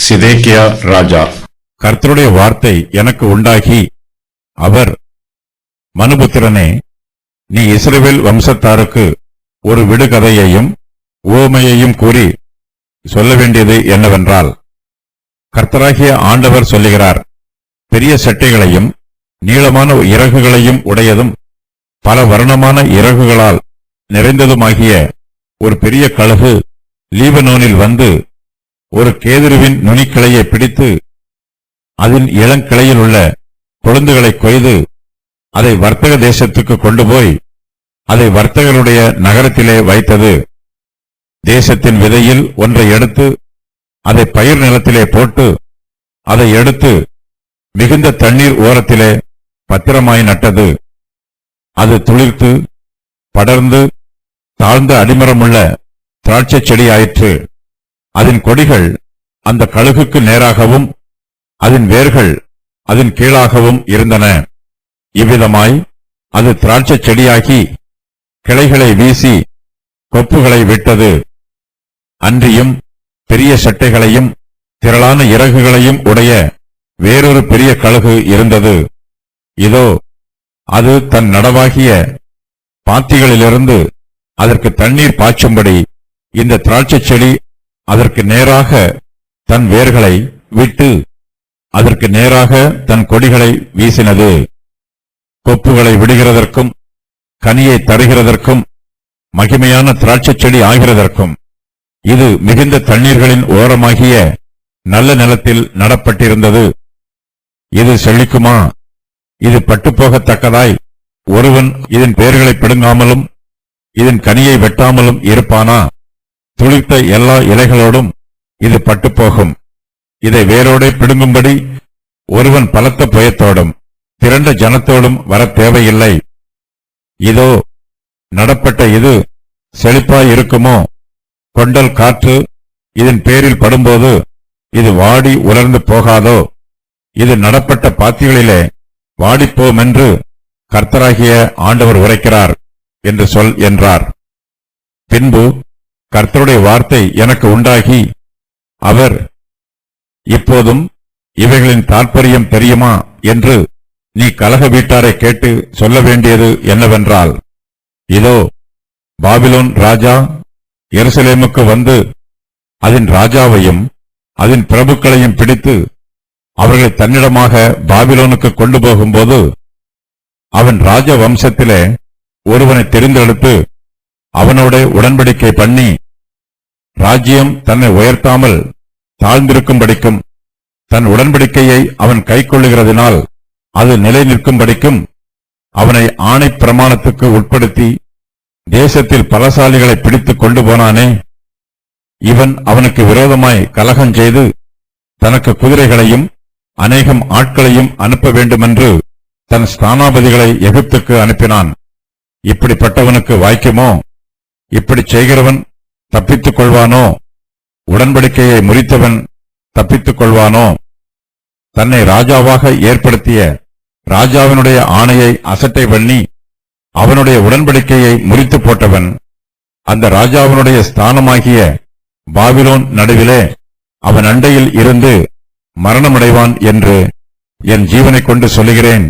சிதேக்கியா ராஜா. கர்த்தருடைய வார்த்தை எனக்கு உண்டாகி, அவர், மனுபுத்திரனே, நீ இஸ்ரவேல் வம்சத்தாருக்கு ஒரு விடுகதையையும் உவமையையும் கூறி சொல்ல வேண்டியது என்னவென்றால், கர்த்தராகிய ஆண்டவர் சொல்லுகிறார், பெரிய சட்டைகளையும் நீளமான இறகுகளையும் உடையதும் பல வர்ணமான இறகுகளால் நிறைந்ததுமாகிய ஒரு பெரிய கழுகு லீபனோனில் வந்து ஒரு கேதுருவின் நுனிக்கிளையை பிடித்து அதன் இளங்கிளையில் உள்ள கொழுந்துகளை கொய்து அதை வர்த்தக தேசத்துக்கு கொண்டு போய் அதை வர்த்தகருடைய நகரத்திலே வைத்தது. தேசத்தின் விதையில் ஒன்றை எடுத்து அதை பயிர் நிலத்திலே போட்டு அதை எடுத்து மிகுந்த தண்ணீர் ஓரத்திலே பத்திரமாய் நட்டது. அது துளிர்த்து படர்ந்து தாழ்ந்த அடிமரமுள்ள திராட்சை செடி ஆயிற்று. அதன் கொடிகள் அந்த கழுகுக்கு நேராகவும் அதன் வேர்கள் அதன் கீழாகவும் இருந்தன. இவ்விதமாய் அது திராட்சை செடியாகி கிளைகளை வீசி கொப்புகளை விட்டது. அன்றியும் பெரிய சட்டைகளையும் திரளான இறகுகளையும் உடைய வேறொரு பெரிய கழுகு இருந்தது. இதோ, அது தன் நடவாகிய பாத்திகளிலிருந்து அதற்கு தண்ணீர் பாய்ச்சும்படி இந்த திராட்சை செடி அதற்கு நேராக தன் வேர்களை விட்டு அதற்கு நேராக தன் கொடிகளை வீசினது. கொப்புகளை விடுகிறதற்கும் கனியை தருகிறதற்கும் மகிமையான திராட்சை செடி ஆகிறதற்கும் இது மிகுந்த தண்ணீர்களின் ஓரமாகிய நல்ல நிலத்தில் நடப்பட்டிருந்தது. இது செழிக்குமா? இது பட்டுப்போகத்தக்கதாய் ஒருவன் இதன் பெயர்களை பிடுங்காமலும் இதன் கனியை வெட்டாமலும் இருப்பானா? துளிர்த்த எல்லா இலைகளோடும் இது பட்டுப்போகும். இதை வேரோடே பிடுங்கும்படி ஒருவன் பலத்த புயத்தோடும் திரண்ட ஜனத்தோடும் வர தேவையில்லை. இதோ, நடப்பட்ட இது செழிப்பாயிருக்குமோ? கொண்டல் காற்று இதன் பேரில் படும்போது இது வாடி உலர்ந்து போகாதோ? இது நடப்பட்ட பாத்திகளிலே வாடிப்போம் என்று கர்த்தராகிய ஆண்டவர் உரைக்கிறார் என்று சொல் என்றார். பின்பு கர்த்தருடைய வார்த்தை எனக்கு உண்டாகி, அவர், இப்போதும் இவைகளின் தாற்பயம் தெரியுமா என்று நீ கலக வீட்டாரை கேட்டு சொல்ல வேண்டியது என்னவென்றால், இதோ, பாபிலோன் ராஜா எருசலேமுக்கு வந்து அதன் ராஜாவையும் அதன் பிரபுக்களையும் பிடித்து அவர்களை தன்னிடமாக பாபிலோனுக்கு கொண்டு போகும்போது அவன் ராஜ வம்சத்திலே ஒருவனை தெரிந்தெடுத்து அவனோட உடன்படிக்கை பண்ணி ராஜ்யம் தன்னை உயர்த்தாமல் தாழ்ந்திருக்கும்படிக்கும் தன் உடன்படிக்கையை அவன் கைக்கொள்ளுகிறதினால் அது நிலை நிற்கும்படிக்கும் அவனை ஆணை பிரமாணத்துக்கு உட்படுத்தி தேசத்தில் பலசாலிகளை பிடித்துக் கொண்டு போனானே. இவன் அவனுக்கு விரோதமாய் கலகம் செய்து தனக்கு குதிரைகளையும் அநேகம் ஆட்களையும் அனுப்ப வேண்டுமென்று தன் ஸ்தானாபதிகளை எகிப்துக்கு அனுப்பினான். இப்படிப்பட்டவனுக்கு வாய்க்குமோ? இப்படி செய்கிறவன் தப்பித்துக் கொள்வானோ? உடன்படிக்கையை முறித்தவன் தப்பித்துக் கொள்வானோ? தன்னை ராஜாவாக ஏற்படுத்திய ராஜாவினுடைய ஆணையை அசட்டை பண்ணி அவனுடைய உடன்படிக்கையை முறித்து போட்டவன் அந்த ராஜாவினுடைய ஸ்தானமாகிய பாபிலோன் நடுவிலே அவன் அண்டையில் இருந்து மரணமடைவான் என்று என் ஜீவனைக் கொண்டு சொல்லுகிறேன்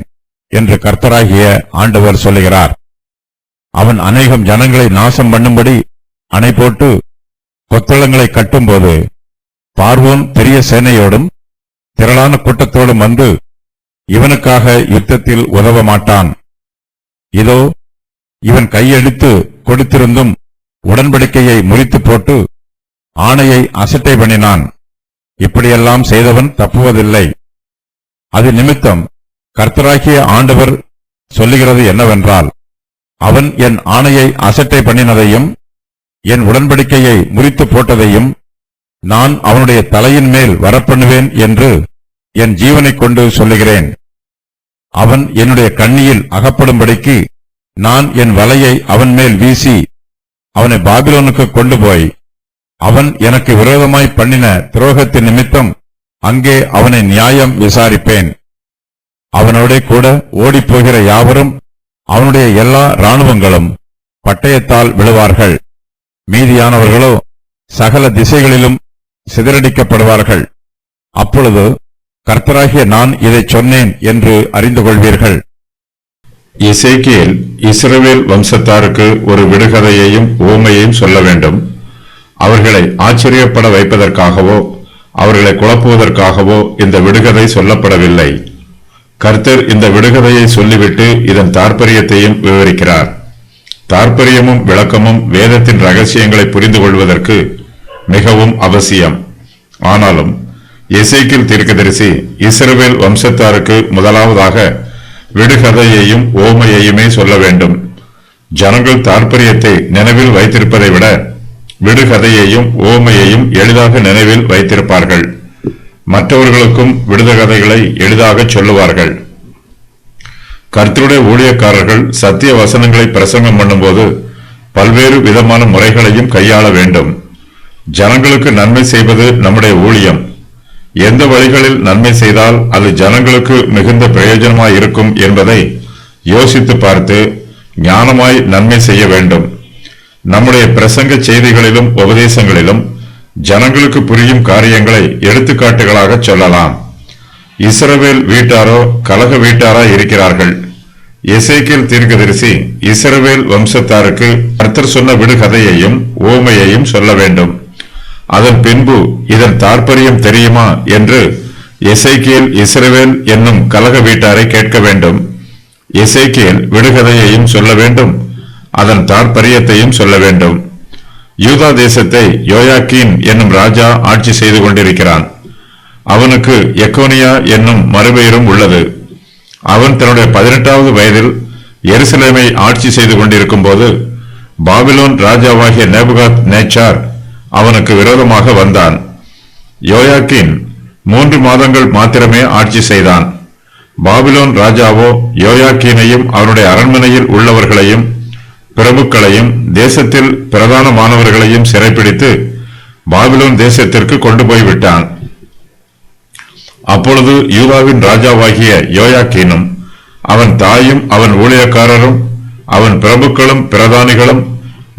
என்று கர்த்தராகிய ஆண்டவர் சொல்லுகிறார். அவன் அநேகம் ஜனங்களை நாசம் பண்ணும்படி அணை போட்டு கொத்தளங்களை கட்டும்போது பார்வோன் பெரிய சேனையோடும் திரளான கூட்டத்தோடும் வந்து இவனுக்காக யுத்தத்தில் உதவ மாட்டான். இதோ, இவன் கையெழுத்து கொடுத்திருந்தும் உடன்படிக்கையை முறித்து போட்டு ஆணையை அசட்டை பண்ணினான். இப்படியெல்லாம் செய்தவன் தப்புவதில்லை. அது நிமித்தம் கர்த்தராகிய ஆண்டவர் சொல்லுகிறது என்னவென்றால், அவன் என் ஆணையை அசட்டை பண்ணினதையும் என் உடன்படிக்கையை முறித்து போட்டதையும் நான் அவனுடைய தலையின் மேல் வரப்பண்ணுவேன் என்று என் ஜீவனைக் கொண்டு சொல்லுகிறேன். அவன் என்னுடைய கண்ணியில் அகப்படும்படிக்கு நான் என் வலையை அவன் மேல் வீசி அவனை பாபிலோனுக்கு கொண்டு போய் அவன் எனக்கு விரோதமாய் பண்ணின துரோகத்தின் நிமித்தம் அங்கே அவனை நியாயம் விசாரிப்பேன். அவனோட கூட ஓடிப்போகிற யாவரும் அவனுடைய எல்லா இராணுவங்களும் பட்டயத்தால் விழுவார்கள். மீதியானவர்களோ சகல திசைகளிலும் சிதறடிக்கப்படுவார்கள். அப்பொழுது கர்த்தராகிய நான் இதைச் சொன்னேன் என்று அறிந்து கொள்வீர்கள். எசேக்கியேல் இஸ்ரவேல் வம்சத்தாருக்கு ஒரு விடுகதையையும் உவமையையும் சொல்ல வேண்டும். அவர்களை ஆச்சரியப்பட வைப்பதற்காகவோ அவர்களை குழப்புவதற்காகவோ இந்த விடுகதை சொல்லப்படவில்லை. கர்த்தர் இந்த விடுகதையை சொல்லிவிட்டு இதன் தாற்பயத்தையும் விவரிக்கிறார். தாற்பயமும் விளக்கமும் வேதத்தின் ரகசியங்களை புரிந்து கொள்வதற்கு மிகவும் அவசியம். ஆனாலும் எசேக்கியேல் தீர்க்கதரிசி இஸ்ரவேல் வம்சத்தாருக்கு முதலாவதாக விடுகதையையும் ஓமையையுமே சொல்ல வேண்டும். ஜனங்கள் தாற்பயத்தை நினைவில் வைத்திருப்பதை விட விடுகதையையும் ஓமையையும் எளிதாக நினைவில் வைத்திருப்பார்கள். மற்றவர்களுக்கும் விடுகதைகளை எளிதாக சொல்லுவார்கள். கர்த்தருடைய ஊழியக்காரர்கள் சத்திய வசனங்களை பிரசங்கம் பண்ணும்போது பல்வேறு விதமான முறைகளையும் கையாள வேண்டும். ஜனங்களுக்கு நன்மை செய்வது நம்முடைய ஊழியம். எந்த வழிகளில் நன்மை செய்தால் அது ஜனங்களுக்கு மிகுந்த பிரயோஜனமாய் இருக்கும் என்பதை யோசித்து பார்த்து ஞானமாய் நன்மை செய்ய வேண்டும். நம்முடைய பிரசங்க செய்திகளிலும் உபதேசங்களிலும் ஜனங்களுக்கு புரியும் காரியங்களை எடுத்துக்காட்டுகளாக சொல்லலாம். இஸ்ரவேல் வீட்டாரோ கலக வீட்டாரா இருக்கிறார்கள். எசேக்கியேல் தீர்க்கதரிசி இஸ்ரவேல் வம்சத்தாருக்கு கர்த்தர் சொன்ன விடுகதையையும் ஓமையையும் சொல்ல வேண்டும். அதன் பின்பு இதன் தாற்பயம் தெரியுமா என்று எசேக்கியேல் இஸ்ரவேல் என்னும் கலக வீட்டாரை கேட்க வேண்டும். எசேக்கியேல் விடுகதையையும் சொல்ல வேண்டும், அதன் தாற்பயத்தையும் சொல்ல வேண்டும். யூதா தேசத்தை யோயாக்கீன் என்னும் ராஜா ஆட்சி செய்து கொண்டிருக்கிறான். அவனுக்கு எக்கோனியா என்னும் மறுபெயரும் உள்ளது. அவன் தன்னுடைய 18வது வயதில் எருசலேமை ஆட்சி செய்து கொண்டிருக்கும் போது பாபிலோன் ராஜாவாகிய நேபுகாத் நேச்சார் அவனுக்கு விரோதமாக வந்தான். யோயாக்கீன் 3 மாதங்கள் மாத்திரமே ஆட்சி செய்தான். பாபிலோன் ராஜாவோ யோயாக்கீனையும் அவனுடைய அரண்மனையில் உள்ளவர்களையும் பிரபுக்களையும் தேசத்தில் பிரதானமானவர்களையும் சிறைப்பிடித்து பாபிலோன் தேசத்திற்கு கொண்டு போய் விட்டான். அப்பொழுது யூதாவின் ராஜாவாகிய யோயாக்கீனும் அவன் தாயும் அவன் ஊழியக்காரரும் அவன் பிரபுக்களும் பிரதானிகளும்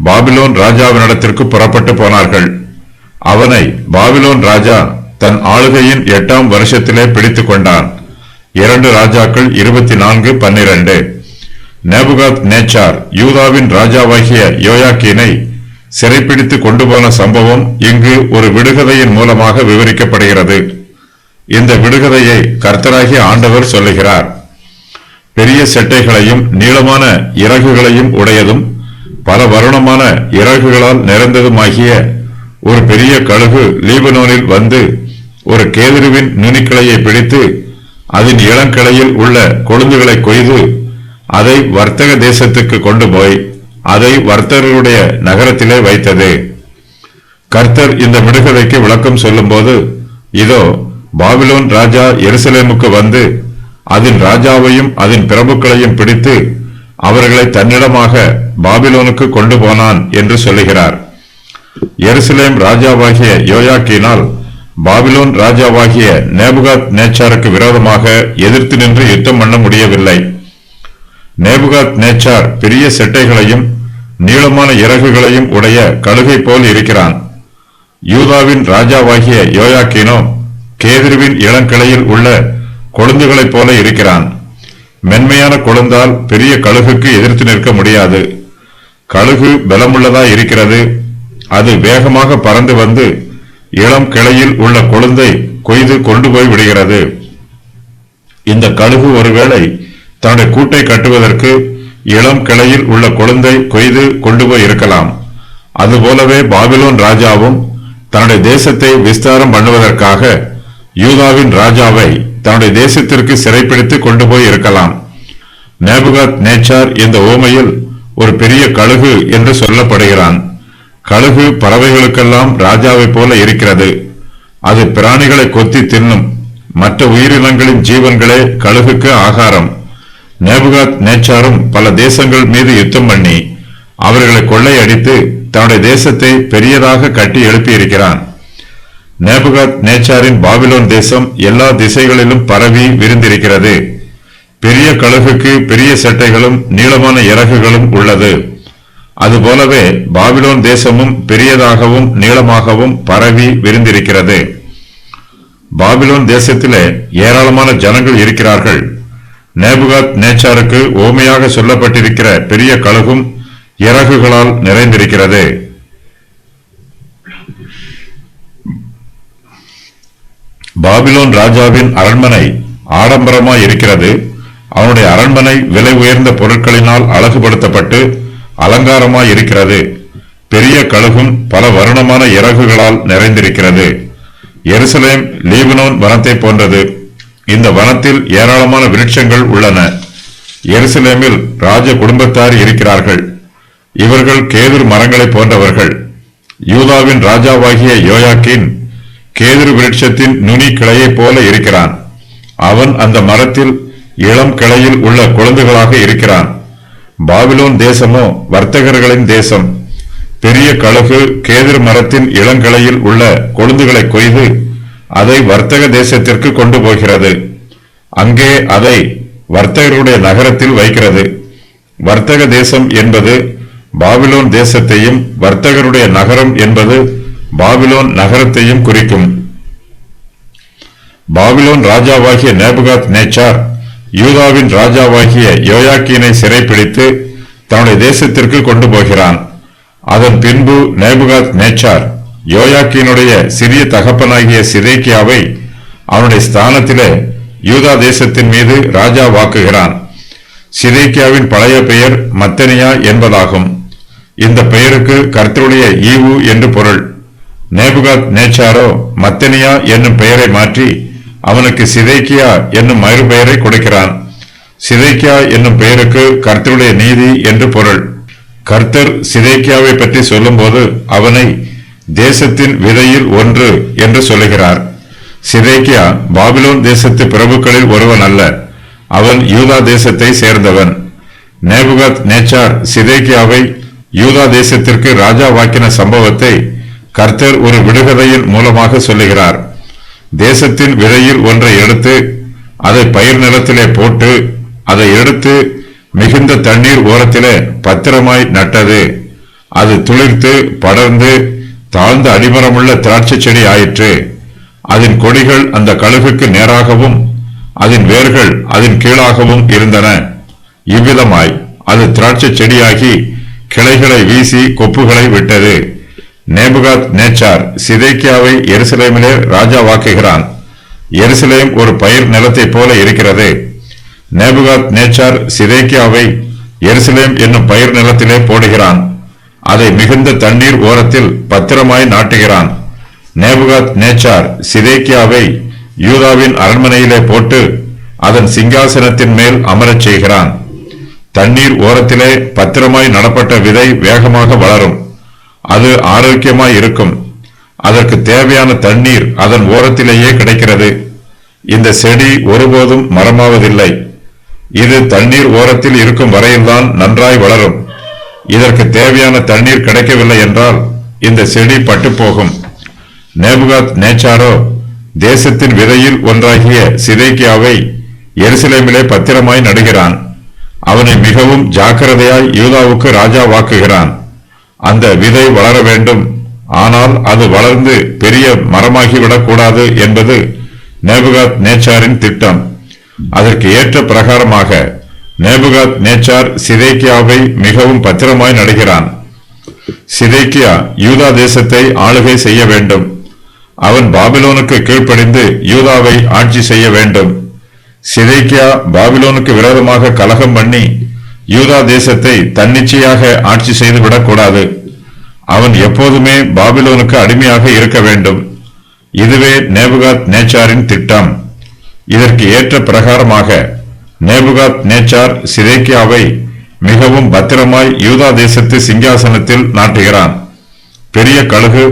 பாபிலோன் ராஜாவினிடத்திற்கு புறப்பட்டு போனார்கள். அவனை பாபிலோன் ராஜா தன் ஆளுகையின் 8ஆம் வருஷத்திலே பிடித்துக் கொண்டான். 2 ராஜாக்கள் 24:12. நேபுகாத் நேச்சார் யூதாவின் ராஜாவாகிய யோயாக்கீனை சிறைப்பிடித்து கொண்டு போன சம்பவம் இங்கு ஒரு விடுகதையின் மூலமாக விவரிக்கப்படுகிறது. இந்த விடுகதையை கர்த்தராகிய ஆண்டவர் சொல்லுகிறார். பெரிய செட்டைகளையும் நீளமான இறகுகளையும் உடையதும் பல வருணமான இறகுகளால் நிறைந்ததுமாகிய ஒரு பெரிய கழுகு லீபனோனில் வந்து ஒரு கேதுருவின் நுனிக்கிளையை பிடித்து அதன் இளங்கிளையில் உள்ள கொழுந்துகளை கொய்து அதை வர்த்தக தேசத்துக்கு கொண்டு போய் அதை வர்த்தகருடைய நகரத்திலே வைத்தது. கர்த்தர் இந்த விடுகதைக்கு விளக்கம் சொல்லும் போது, இதோ பாபிலோன் ராஜா எருசலேமுக்கு வந்து அதன் ராஜாவையும் அதன் பிரபுக்களையும் பிடித்து அவர்களை தன்னிடமாக பாபிலோனுக்கு கொண்டு போனான் என்று சொல்லுகிறார். எருசலேம் ராஜாவாகிய யோயாக்கீனால் பாபிலோன் ராஜாவாகிய நேபுகாத் நேச்சாருக்கு விரோதமாக எதிர்த்து நின்று யுத்தம் பண்ண முடியவில்லை. நேபுகாத் நேச்சார் பெரிய செட்டைகளையும் நீளமான இறகுகளையும் உடைய கழுகை போல் இருக்கிறான். யூதாவின் ராஜாவாகிய யோயாக்கீனோ கேதுருவின் இளங்கிளையில் உள்ள கொழுந்துகளைப் போல இருக்கிறான். மென்மையான கொழுந்தால் பெரிய கழுகுக்கு எதிர்த்து நிற்க முடியாது. கழுகு பலமுள்ளதாய் இருக்கிறது. அது வேகமாக பறந்து வந்து இளம் கிளையில் உள்ள கொழுந்தை கொய்து கொண்டு போய் விடுகிறது. இந்த கழுகு ஒருவேளை தன்னுடைய கூட்டை கட்டுவதற்கு இளம் கிளையில் உள்ள கொழுந்தை கொய்து கொண்டு போய் இருக்கலாம். அதுபோலவே பாபிலோன் ராஜாவும் தன்னுடைய தேசத்தை விஸ்தாரம் பண்ணுவதற்காக யூதாவின் ராஜாவை தன்னுடைய தேசத்திற்கு சிறைப்பிடித்து கொண்டு போய் இருக்கலாம். நேபுகாத் நேச்சார் இந்த ஓமையில் ஒரு பெரிய கழுகு என்று சொல்லப்படுகிறான். கழுகு பறவைகளுக்கெல்லாம் ராஜாவை போல இருக்கிறது. அது பிராணிகளை கொத்தி தின்னும். மற்ற உயிரினங்களின் ஜீவன்களே கழுகுக்கு ஆகாரம். நேபுகாத் நேச்சாரும் பல தேசங்கள் மீது யுத்தம் பண்ணி அவர்களை கொள்ளையடித்து தன்னுடைய தேசத்தை பெரியதாக கட்டி எழுப்பியிருக்கிறான். நேபுகாத் நேச்சாரின் பாபிலோன் தேசம் எல்லா திசைகளிலும் பரவி விரிந்திருக்கிறது. பெரிய கழுகுக்கு பெரிய செட்டைகளும் நீளமான இறகுகளும் உள்ளது. அதுபோலவே பாபிலோன் தேசமும் பெரியதாகவும் நீளமாகவும் பரவி விரிந்திருக்கிறது. பாபிலோன் தேசத்திலே ஏராளமான ஜனங்கள் இருக்கிறார்கள். நேபுகாத் நேச்சாருக்கு ஓமையாக சொல்லப்பட்டிருக்கிற பெரிய கழுகும் இறகுகளால் நிறைந்திருக்கிறது. பாபிலோன் ராஜாவின் அரண்மனை ஆடம்பரமாய் இருக்கிறது. அவனுடைய அரண்மனை விலை உயர்ந்த பொருட்களினால் அழகுபடுத்தப்பட்டு அலங்காரமாய் இருக்கிறது. பெரிய கழுகும் பல வருணமான இறகுகளால் நிறைந்திருக்கிறது. எருசலேம் லீபனோன் வனத்தை போன்றது. இந்த வனத்தில் ஏராளமான விருட்சங்கள் உள்ளன. எருசலேமில் ராஜ குடும்பத்தார் இருக்கிறார்கள். இவர்கள் கேதுரு மரங்களை போன்றவர்கள். யூதாவின் ராஜாவாகிய யோயாக்கீன் கேதுரு விருட்சத்தின் நுனி கிளையைப் போல இருக்கிறான். அவன் அந்த மரத்தில் இளம் கிளையில் உள்ள கொழுந்துகளாக இருக்கிறான். பாபிலோன் தேசமோ வர்த்தகர்களின் தேசம். பெரிய கழுகு கேதுரு மரத்தின் இளங்கிளையில் உள்ள கொழுந்துகளை கொய்து அதை வர்த்தக தேசத்திற்கு கொண்டு போகிறது. அங்கே அதை வர்த்தகருடைய நகரத்தில் வைக்கிறது. வர்த்தக தேசம் என்பது பாபிலோன் தேசத்தையும் வர்த்தகருடைய நகரம் என்பது பாபிலோன் நகரத்தையும் குறிக்கும். பாபிலோன் ராஜாவாகிய நேபுகாத் நேச்சார் யூதாவின் ராஜாவாகிய யோயாக்கீனை சிறைப்பிடித்து தன்னுடைய தேசத்திற்கு கொண்டு போகிறான். அதன் பின்பு நேபுகாத் நேச்சார் யோயாக்கீனுடைய சிறிய தகப்பனாகிய சிதேக்கியாவை அவனுடைய ஸ்தானத்திலே யூதா தேசத்தின் மீது ராஜாவாக்குகிறான். சிதேக்கியாவின் பழைய பெயர் மத்தனியா என்பதாகும். இந்த பெயருக்கு கர்த்தருடைய ஈவு என்று பொருள். நேபுகாத் நேச்சாரோ மத்தனியா என்னும் பெயரை மாற்றி அவனுக்கு சிதேக்கியா என்னும் மறுபெயரை கொடுக்கிறான். சிதேக்கியா என்னும் பெயருக்கு கர்த்தருடைய நீதி என்று பொருள். கர்த்தர் சிதேக்கியாவை பற்றி சொல்லும்போது அவனை தேசத்தின் விதையில் ஒன்று என்று சொல்லுகிறார். சிதேக்கியா பாபிலோன் தேசத்து பிரபுக்களில் ஒருவன் அல்ல. அவன் யூதா தேசத்தை சேர்ந்தவன். நேபுகாத் நேச்சார் சிதேக்கியாவை யூதா தேசத்திற்கு ராஜாவாக்கின சம்பவத்தை கர்த்தர் ஒரு விடுகதையின் மூலமாக சொல்லுகிறார். தேசத்தின் விதையில் ஒன்றை எடுத்து அதை பயிர் நிலத்திலே போட்டு அதை எடுத்து மிகுந்த தண்ணீர் ஓரத்திலே பத்திரமாய் நட்டது. அது துளிர்த்து படர்ந்து தாழ்ந்த அடிமரமுள்ள திராட்சை செடி ஆயிற்று. அதன் கொடிகள் அந்த கழுகுக்கு நேராகவும் அதன் வேர்கள் அதன் கீழாகவும் இருந்தன. இவ்விதமாய் அது திராட்சை செடியாகி கிளைகளை வீசி கொப்புகளை விட்டது. நேபுகாத் நேச்சார் சிதேக்கியாவை எருசலேமிலே ராஜாவாக்குகிறான். எருசலேம் ஒரு பயிர் நிலத்தை போல இருக்கிறது. நேபுகாத் நேச்சார் சிதேக்கியாவை எருசலேம் என்னும் பயிர் நிலத்திலே போடுகிறான். அதை மிகுந்த தண்ணீர் ஓரத்தில் பத்திரமாய் நாட்டுகிறான். நேபுகாத் நேச்சார் சிதேக்கியாவை யூதாவின் அரண்மனையிலே போட்டு அதன் சிங்காசனத்தின் மேல் அமரச் செய்கிறான். தண்ணீர் ஓரத்திலே பத்திரமாய் நடப்பட்ட விதை வேகமாக வளரும். அது ஆரோக்கியமாய் இருக்கும். அதற்கு தேவையான தண்ணீர் அதன் ஓரத்திலேயே கிடைக்கிறது. இந்த செடி ஒருபோதும் மரமாவதில்லை. இது தண்ணீர் ஓரத்தில் இருக்கும் வரையில்தான் நன்றாய் வளரும். இதற்கு தேவையான தண்ணீர் கிடைக்கவில்லை என்றால் இந்த செடி பட்டுப்போகும். நேபுகாத் நேச்சாரோ தேசத்தின் விதையில் ஒன்றாகிய சிதேக்கியாவை எருசலேமிலே பத்திரமாய் நடுகிறான். அவனை மிகவும் ஜாக்கிரதையாய் யூதாவுக்கு ராஜாவாக்குகிறான். அந்த விதை வளர வேண்டும், ஆனால் அது வளர்ந்து பெரிய மரமாகிவிடக் கூடாது என்பது நேபுகாத் நேச்சாரின் திட்டம். அதற்கு ஏற்ற பிரகாரமாக நேபுகாத் நேச்சார் சிதேக்கியாவை மிகவும் பத்திரமாய் நடுகிறான். சிதேக்கியா யூதா தேசத்தை ஆளுகை செய்ய வேண்டும். அவன் பாபிலோனுக்கு கீழ்ப்படிந்து யூதாவை ஆட்சி செய்ய வேண்டும். சிதேக்கியா பாபிலோனுக்கு விரோதமாக கலகம் பண்ணி யூதா தேசத்தை தன்னிச்சையாக ஆட்சி செய்து விடக்கூடாது. அவன் எப்போதுமே பாபிலோனுக்கு அடிமையாக இருக்க வேண்டும். இதுவே நேபுகாத் நேச்சாரின் திட்டம். இதற்கு ஏற்ற பிரகாரமாக நேபுகாத் நேச்சார் சிதேக்கியாவை மிகவும் பத்திரமாய் யூதா தேசத்து சிங்காசனத்தில் நாட்டுகிறான். பெரிய கழுகு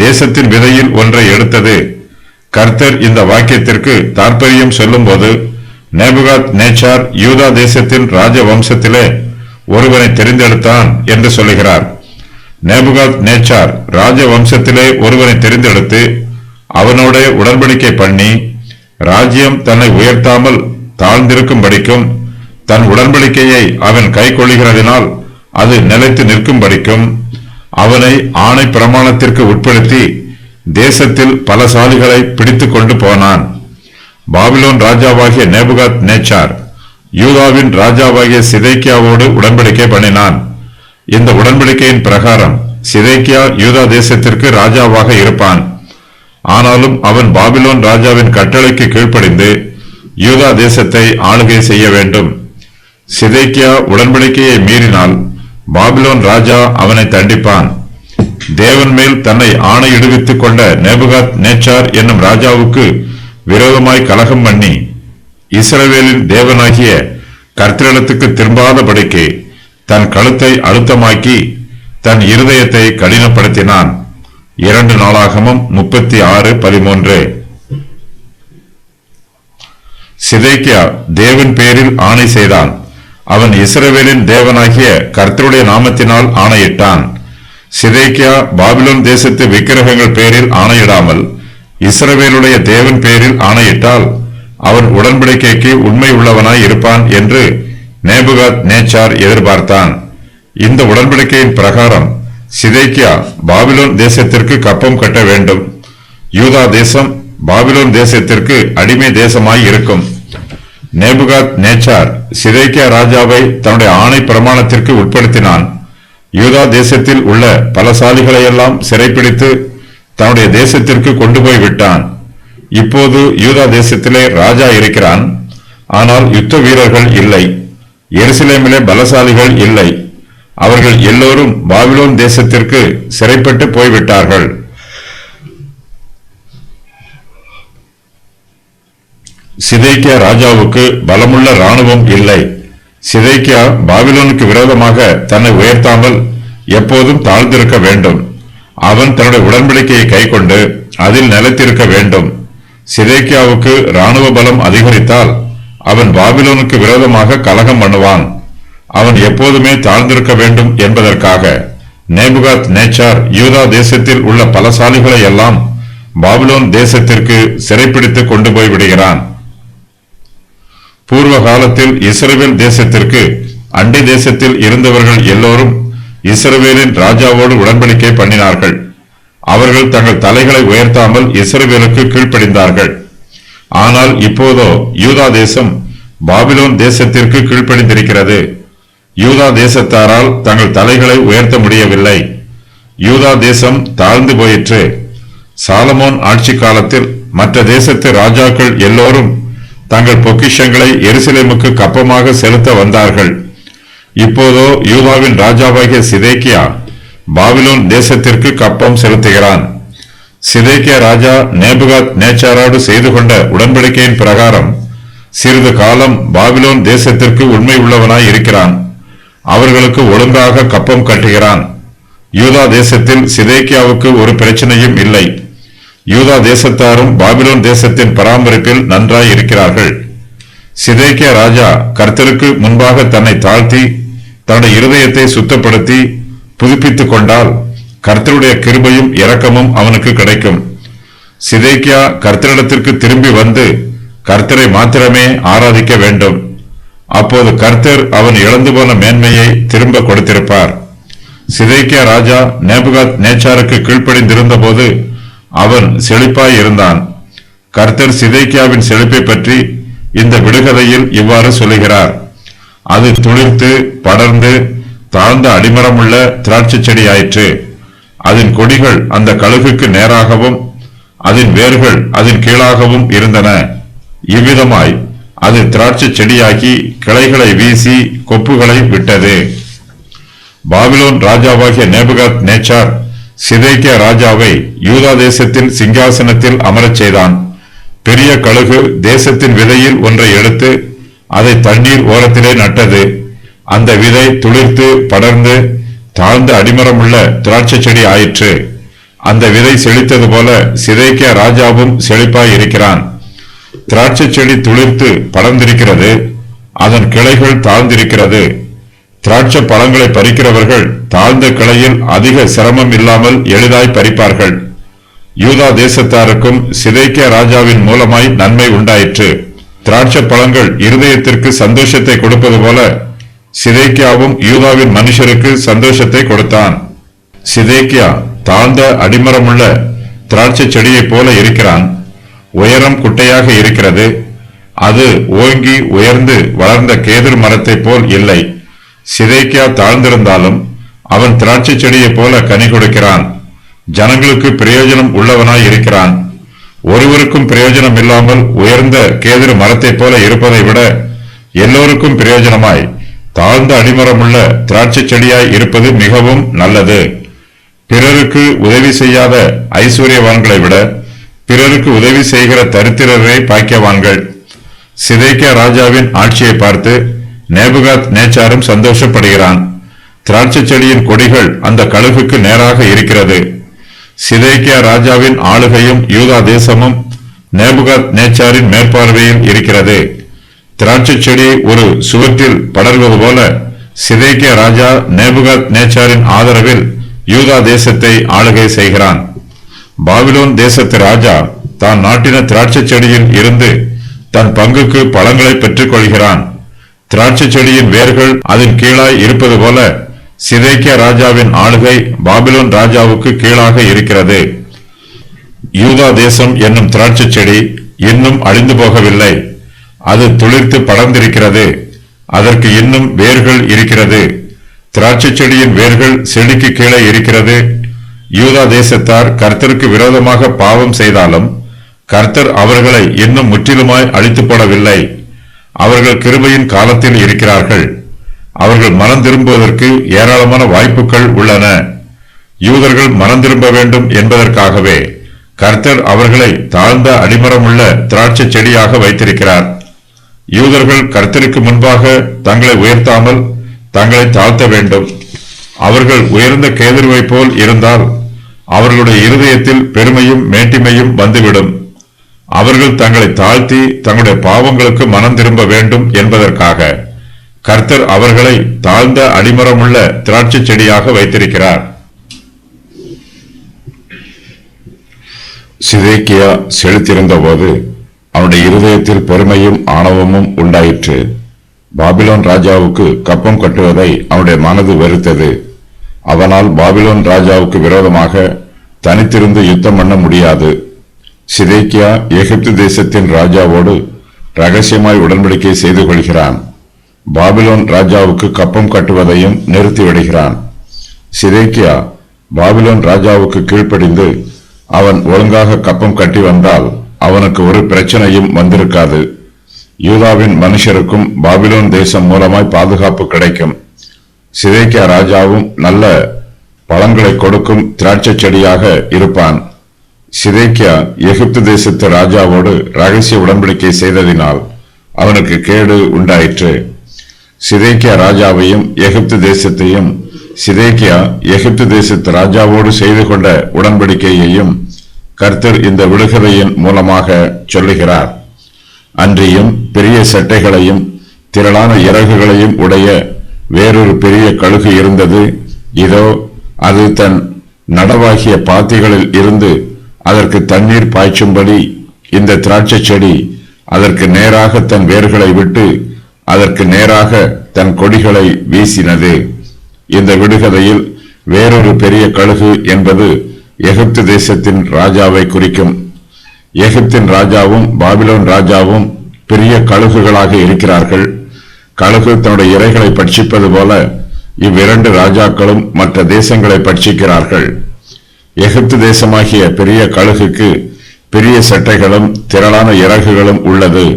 தேசத்தின் விதையில் ஒன்றை எடுத்தது. கர்த்தர் இந்த வாக்கியத்திற்கு தாற்பயம் சொல்லும்போது நேபுகாத் நேச்சார் யூதா தேசத்தின் ராஜ வம்சத்திலே ஒருவனை தெரிந்தெடுத்தான் என்று சொல்லுகிறார். நேபுகாத் நேச்சார் ராஜ வம்சத்திலே ஒருவனை தெரிந்தெடுத்து அவனோட உடன்படிக்கை பண்ணி ராஜ்யம் தன்னை உயர்த்தாமல் தாழ்ந்திருக்கும்படிக்கும் தன் உடன்படிக்கையை அவன் கை கொள்ளுகிறதினால் அது நிலைத்து நிற்கும்படிக்கும் அவனை ஆணை பிரமாணத்திற்கு உட்படுத்தி தேசத்தில் பலசாலிகளை பிடித்துக் கொண்டு போனான். பாபிலோன் ராஜாவாகிய நேபுகாத் நேச்சார் யூதாவின் ராஜாவாகிய சிதேக்கியாவோடு உடன்படிக்கை பண்ணினான். இந்த உடன்படிக்கையின் பிரகாரம் சிதேக்கியா யூதா தேசத்திற்கு ராஜாவாக இருப்பான். ஆனாலும் அவன் பாபிலோன் ராஜாவின் கட்டளைக்கு கீழ்ப்படிந்து யூதா தேசத்தை ஆளுகை செய்ய வேண்டும். சிதேக்கியா உடன்படிக்கையை மீறினால் பாபிலோன் ராஜா அவனை தண்டிப்பான். தேவன் மேல் தன்னை ஆணையிடுவித்துக் கொண்ட நேபுகாத் நேச்சார் என்னும் ராஜாவுக்கு விரோதமாய் கலகம் பண்ணி இஸ்ரவேலின் தேவனாகிய கர்த்தரிடத்துக்கு திரும்பாதபடிக்கு தன் கழுத்தை அழுத்தமாக்கி தன் இருதயத்தை கடினப்படுத்தினான். 2 நாளாகமம் 36:13. சிதேக்கியா தேவன் பேரில் ஆணை செய்தான். அவன் இஸ்ரவேலின் தேவனாகிய கர்த்தருடைய நாமத்தினால் ஆணையிட்டான். சிதேக்கியா பாபிலோன் தேசத்து விக்கிரகங்கள் பேரில் ஆணையிடாமல் இஸ்ரவேலுடைய தேவன் பேரில் ஆணையிட்டால் அவன் உடன்படிக்கைக்கு உண்மை உள்ளவனாய் இருப்பான் என்று நேபுகாத் நேச்சார் எதிர்பார்த்தான். இந்த உடன்படிக்கையின் பிரகாரம் சிதேக்கியா பாபிலோன் தேசத்திற்கு கப்பம் கட்ட வேண்டும். யூதா தேசம் பாபிலோன் தேசத்திற்கு அடிமை தேசமாய் இருக்கும். நேபுகாத் நேச்சார் சிதேக்கியா ராஜாவை தன்னுடைய ஆணை பிரமாணத்திற்கு உட்படுத்தினான். யூதா தேசத்தில் உள்ள பலசாலிகளையெல்லாம் சிறைப்பிடித்து தன்னுடைய தேசத்திற்கு கொண்டு போய் விட்டான். இப்போது யூதா தேசத்திலே ராஜா இருக்கிறான். ஆனால் யுத்த வீரர்கள் இல்லை. எருசலேமிலே பலசாலிகள் இல்லை. அவர்கள் எல்லோரும் பாபிலோன் தேசத்திற்கு சிறைப்பட்டு போய்விட்டார்கள். சிதேக்கியா ராஜாவுக்கு பலமுள்ள இராணுவம் இல்லை. சிதேக்கியா பாபிலோனுக்கு விரோதமாக தன்னை உயர்த்தாமல் எப்போதும் தாழ்ந்திருக்க வேண்டும். அவன் தன்னுடைய உடன்படிக்கையை கைக்கொண்டு அதில் நிலைத்திருக்க வேண்டும். சிதேக்கியாவுக்கு இராணுவ பலம் அதிகரித்தால் அவன் பாபிலோனுக்கு விரோதமாக கலகம் பண்ணுவான். அவன் எப்போதுமே தாழ்ந்திருக்க வேண்டும் என்பதற்காக நேபுகாத் நேச்சார் யூதா தேசத்தில் உள்ள பலசாலிகளை எல்லாம் பாபிலோன் தேசத்திற்கு சிறைப்பிடித்து கொண்டு போய் விடுகிறான். பூர்வ காலத்தில் இஸ்ரவேல் தேசத்திற்கு அண்டை தேசத்தில் இருந்தவர்கள் எல்லோரும் இஸ்ரவேலின் ராஜாவோடு உடன்படிக்கை பண்ணினார்கள். அவர்கள் தங்கள் தலைகளை உயர்த்தாமல் இஸ்ரவேலுக்கு கீழ்ப்படிந்தார்கள். ஆனால் இப்போதோ யூதா தேசம் பாபிலோன் தேசத்திற்கு கீழ்ப்படிந்திருக்கிறது. யூதா தேசத்தாரால் தங்கள் தலைகளை உயர்த்த முடியவில்லை. யூதா தேசம் தாழ்ந்து போயிற்று. சாலமோன் ஆட்சி காலத்தில் மற்ற தேசத்து ராஜாக்கள் எல்லோரும் தங்கள் பொக்கிஷங்களை எருசலேமுக்கு கப்பமாக செலுத்த வந்தார்கள். இப்போதோ யூதாவின் ராஜாவாகிய சிதேக்கியா பாபிலோன் தேசத்திற்கு கப்பம் செலுத்துகிறான். சிதேக்கியா ராஜா நேபுகாத் நேச்சாரோடு செய்து கொண்ட உடன்படிக்கையின் பிரகாரம் சிறிது காலம் பாபிலோன் தேசத்திற்கு உண்மை உள்ளவனாய் இருக்கிறான். அவர்களுக்கு ஒழுங்காக கப்பம் கட்டுகிறான். யூதா தேசத்தில் சிதேக்கியாவுக்கு ஒரு பிரச்சனையும் இல்லை. யூதா தேசத்தாரும் பாபிலோன் தேசத்தின் பராமரிப்பில் நன்றாய் இருக்கிறார்கள். சிதேக்கியா ராஜா கர்த்தருக்கு முன்பாக தன்னை தாழ்த்தி தன்னுடைய இருதயத்தை சுத்தப்படுத்தி புதுப்பித்துக் கொண்டால் கர்த்தருடைய கிருபையும் இரக்கமும் அவனுக்கு கிடைக்கும். சிதேக்கியா கர்த்தரிடத்திற்கு திரும்பி வந்து கர்த்தரை மாத்திரமே ஆராதிக்க வேண்டும். அப்போது கர்த்தர் அவன் இழந்து போன மேன்மையை திரும்ப கொடுத்திருப்பார். சிதேக்கியா ராஜா நேபுகாத் நேச்சாருக்கு கீழ்ப்படிந்திருந்த போது அவன் செழிப்பாய் இருந்தான். கர்த்தர் சிதேக்கியாவின் செழிப்பை பற்றி இந்த விடுகதையில் இவ்வாறு சொல்லுகிறார். அது துளிர்த்து படர்ந்து தாழ்ந்த அடிமரமுள்ள திராட்சை செடி ஆயிற்று. அதன் கொடிகள் அந்த கழுகுக்கு நேராகவும் அதன் வேர்கள் அதன் கீழாகவும் இருந்தன. இவ்விதமாய் அது திராட்சை செடியாகி கிளைகளை வீசி கொப்புகளை விட்டது. பாபிலோன் ராஜாவாகிய நேபுகாத் நேச்சார் சிதேக்கியா ராஜாவை யூதா தேசத்தில் சிங்காசனத்தில் அமரச் செய்தான். பெரிய கழுகு தேசத்தின் விதையில் ஒன்றை எடுத்து அதை தண்ணீர் ஓரத்திலே நட்டது. அந்த விதை துளிர்த்து படர்ந்து தாழ்ந்த அடிமரமுள்ள திராட்சை செடி ஆயிற்று. அந்த விதை செழித்தது போல சிதேக்கியா ராஜாவும் செழிப்பாய் இருக்கிறான். திராட்சை செடி துளிர்த்து படர்ந்திருக்கிறது. அதன் கிளைகள் தாழ்ந்திருக்கிறது. திராட்சை பழங்களை பறிக்கிறவர்கள் தாழ்ந்த கிளையில் அதிக சிரமம் இல்லாமல் எளிதாய் பறிப்பார்கள். யூதா தேசத்தாருக்கும் சிதேக்கியா ராஜாவின் மூலமாய் நன்மை உண்டாயிற்று. திராட்சை பழங்கள் இருதயத்திற்கு சந்தோஷத்தை கொடுப்பது போல சிதேக்கியாவும் யூதாவின் மனுஷருக்கு சந்தோஷத்தை கொடுத்தான். சிதேக்கியா தாழ்ந்த அடிமரமுள்ள திராட்சை செடியைப் போல இருக்கிறான். உயரம் குட்டையாக இருக்கிறது. அது ஓங்கி உயர்ந்து வளர்ந்த கேதுரு மரத்தைப் போல் இல்லை. சிதேக்கியா தாழ்ந்திருந்தாலும் அவன் திராட்சை செடியைப் போல கனி கொடுக்கிறான். ஜனங்களுக்கு பிரயோஜனம் உள்ளவனாய் இருக்கிறான். ஒருவருக்கும் பிரயோஜனம் இல்லாமல் உயர்ந்த கேதுரு மரத்தைப் போல இருப்பதை விட எல்லோருக்கும் பிரயோஜனமாய் தாழ்ந்த அடிமரமுள்ள திராட்சை செடியாய் இருப்பது மிகவும் நல்லது. பிறருக்கு உதவி செய்யாத ஐஸ்வர்யவான்களை விட பிறருக்கு உதவி செய்கிற தரித்திரரே பாக்கியவான்கள். சிதேக்கியா ராஜாவின் ஆட்சியை பார்த்து நேபுகாத் நேச்சாரும் சந்தோஷப்படுகிறான். திராட்சை செடியின் கொடிகள் அந்த கழுகுக்கு நேராக இருக்கிறது. சிதேக்கியா ராஜாவின் ஆளுகையும் யூதா தேசமும் நேபுகாத் நேச்சாரின் மேற்பார்வையில் இருக்கிறது. திராட்சை செடி ஒரு சுவற்றில் படர்வது போல சிதேக்கியா ராஜா நேபுகாத் நேச்சாரின் ஆதரவில் யூதா தேசத்தை ஆளுகை செய்கிறான். பாபிலோன் தேசத்து ராஜா தான் நாட்டின திராட்சை செடியில் இருந்து தன் பங்குக்கு பழங்களை பெற்றுக் கொள்கிறான். திராட்சை செடியின் வேர்கள் அதன் கீழாய் இருப்பது போல சிதேக்கியா ராஜாவின் ஆளுகை பாபிலோன் ராஜாவுக்கு கீழாக இருக்கிறது. யூதா தேசம் என்னும் திராட்சை செடி இன்னும் அழிந்து போகவில்லை. அது துளிர்த்து படர்ந்திருக்கிறது. அதற்கு இன்னும் வேர்கள் இருக்கிறது. திராட்சை செடியின் வேர்கள் செடிக்கு கீழே இருக்கிறது. யூதா தேசத்தார் கர்த்தருக்கு விரோதமாக பாவம் செய்தாலும் கர்த்தர் அவர்களை இன்னும் முற்றிலுமாய் அழித்து போடவில்லை. அவர்கள் கிருபையின் காலத்தில் இருக்கிறார்கள். அவர்கள் மனம் திரும்புவதற்கு ஏராளமான வாய்ப்புகள் உள்ளன. யூதர்கள் மனம் திரும்ப வேண்டும் என்பதற்காகவே கர்த்தர் அவர்களை தாழ்ந்த அடிமரமுள்ள திராட்சை செடியாக வைத்திருக்கிறார். யூதர்கள் கர்த்தருக்கு முன்பாக தங்களை உயர்த்தாமல் தங்களை தாழ்த்த வேண்டும். அவர்கள் உயர்ந்த கேதுருவை போல் இருந்தால் அவர்களுடைய இருதயத்தில் பெருமையும் மேட்டிமையும் வந்துவிடும். அவர்கள் தங்களை தாழ்த்தி தங்களுடைய பாவங்களுக்கு மனம் திரும்ப வேண்டும் என்பதற்காக கர்த்தர் அவர்களை தாழ்ந்த அடிமரமுள்ள திராட்சை செடியாக வைத்திருக்கிறார். சிதேக்கியா செலுத்திருந்த போது அவனுடைய இருதயத்தில் பெருமையும் ஆணவமும் உண்டாயிற்று. பாபிலோன் ராஜாவுக்கு கப்பம் கட்டுவதை அவனுடைய மனது வெறுத்தது. அவனால் பாபிலோன் ராஜாவுக்கு விரோதமாக தனித்திருந்து யுத்தம் பண்ண முடியாது. சிதேக்கியா எகிப்து தேசத்தின் ராஜாவோடு ரகசியமாய் உடன்படிக்கை செய்து கொள்கிறான். பாபிலோன் ராஜாவுக்கு கப்பம் கட்டுவதையும் நிறுத்திவிடுகிறான். சிதேக்கியா பாபிலோன் ராஜாவுக்கு கீழ்ப்படிந்து அவன் ஒழுங்காக கப்பம் கட்டி வந்தால் அவனுக்கு ஒரு பிரச்சனையும் வந்திருக்காது. யூதாவின் மனுஷருக்கும் பாபிலோன் தேசம் மூலமாய் பாதுகாப்பு கிடைக்கும். சிதேக்கியா ராஜாவும் நல்ல பழங்களை கொடுக்கும் திராட்சை செடியாக இருப்பான். சிதேக்கியா எகிப்து தேசத்து ராஜாவோடு ரகசிய உடன்படிக்கை செய்ததினால் அவனுக்கு கேடு உண்டாயிற்று. சிதேக்கியா ராஜாவையும் எகிப்து தேசத்தையும் சிதேக்கியா எகிப்து தேசத்து ராஜாவோடு செய்து கொண்ட உடன்படிக்கையையும் கர்த்தர் இந்த விடுகதையின் மூலமாக சொல்லுகிறார். அன்றியும் பெரிய சட்டைகளையும் திரளான இறகுகளையும் உடைய வேறொரு பெரிய கழுகு இருந்தது. இதோ அது தன் நடவாகிய பாத்திகளில் இருந்து அதற்கு தண்ணீர் பாய்ச்சும்படி இந்த திராட்சை செடி அதற்கு நேராக தன் வேர்களை விட்டு அதற்கு நேராக தன் கொடிகளை வீசினது. இந்த விடுகதையில் வேறொரு பெரிய கழுகு என்பது எகிப்து தேசத்தின் ராஜாவை குறிக்கும். எகிப்தின் ராஜாவும் பாபிலோன் ராஜாவும் பெரிய கழுகுகளாக இருக்கிறார்கள். கழுகு தன்னுடைய இரைகளை பட்சிப்பது போல இவ்விரண்டு ராஜாக்களும் மற்ற தேசங்களை பட்சிக்கிறார்கள். எகிப்து தேசமாகிய பெரிய கழுகுக்கு பெரிய சட்டைகளும் திரளான இறகுகளும் உள்ளது.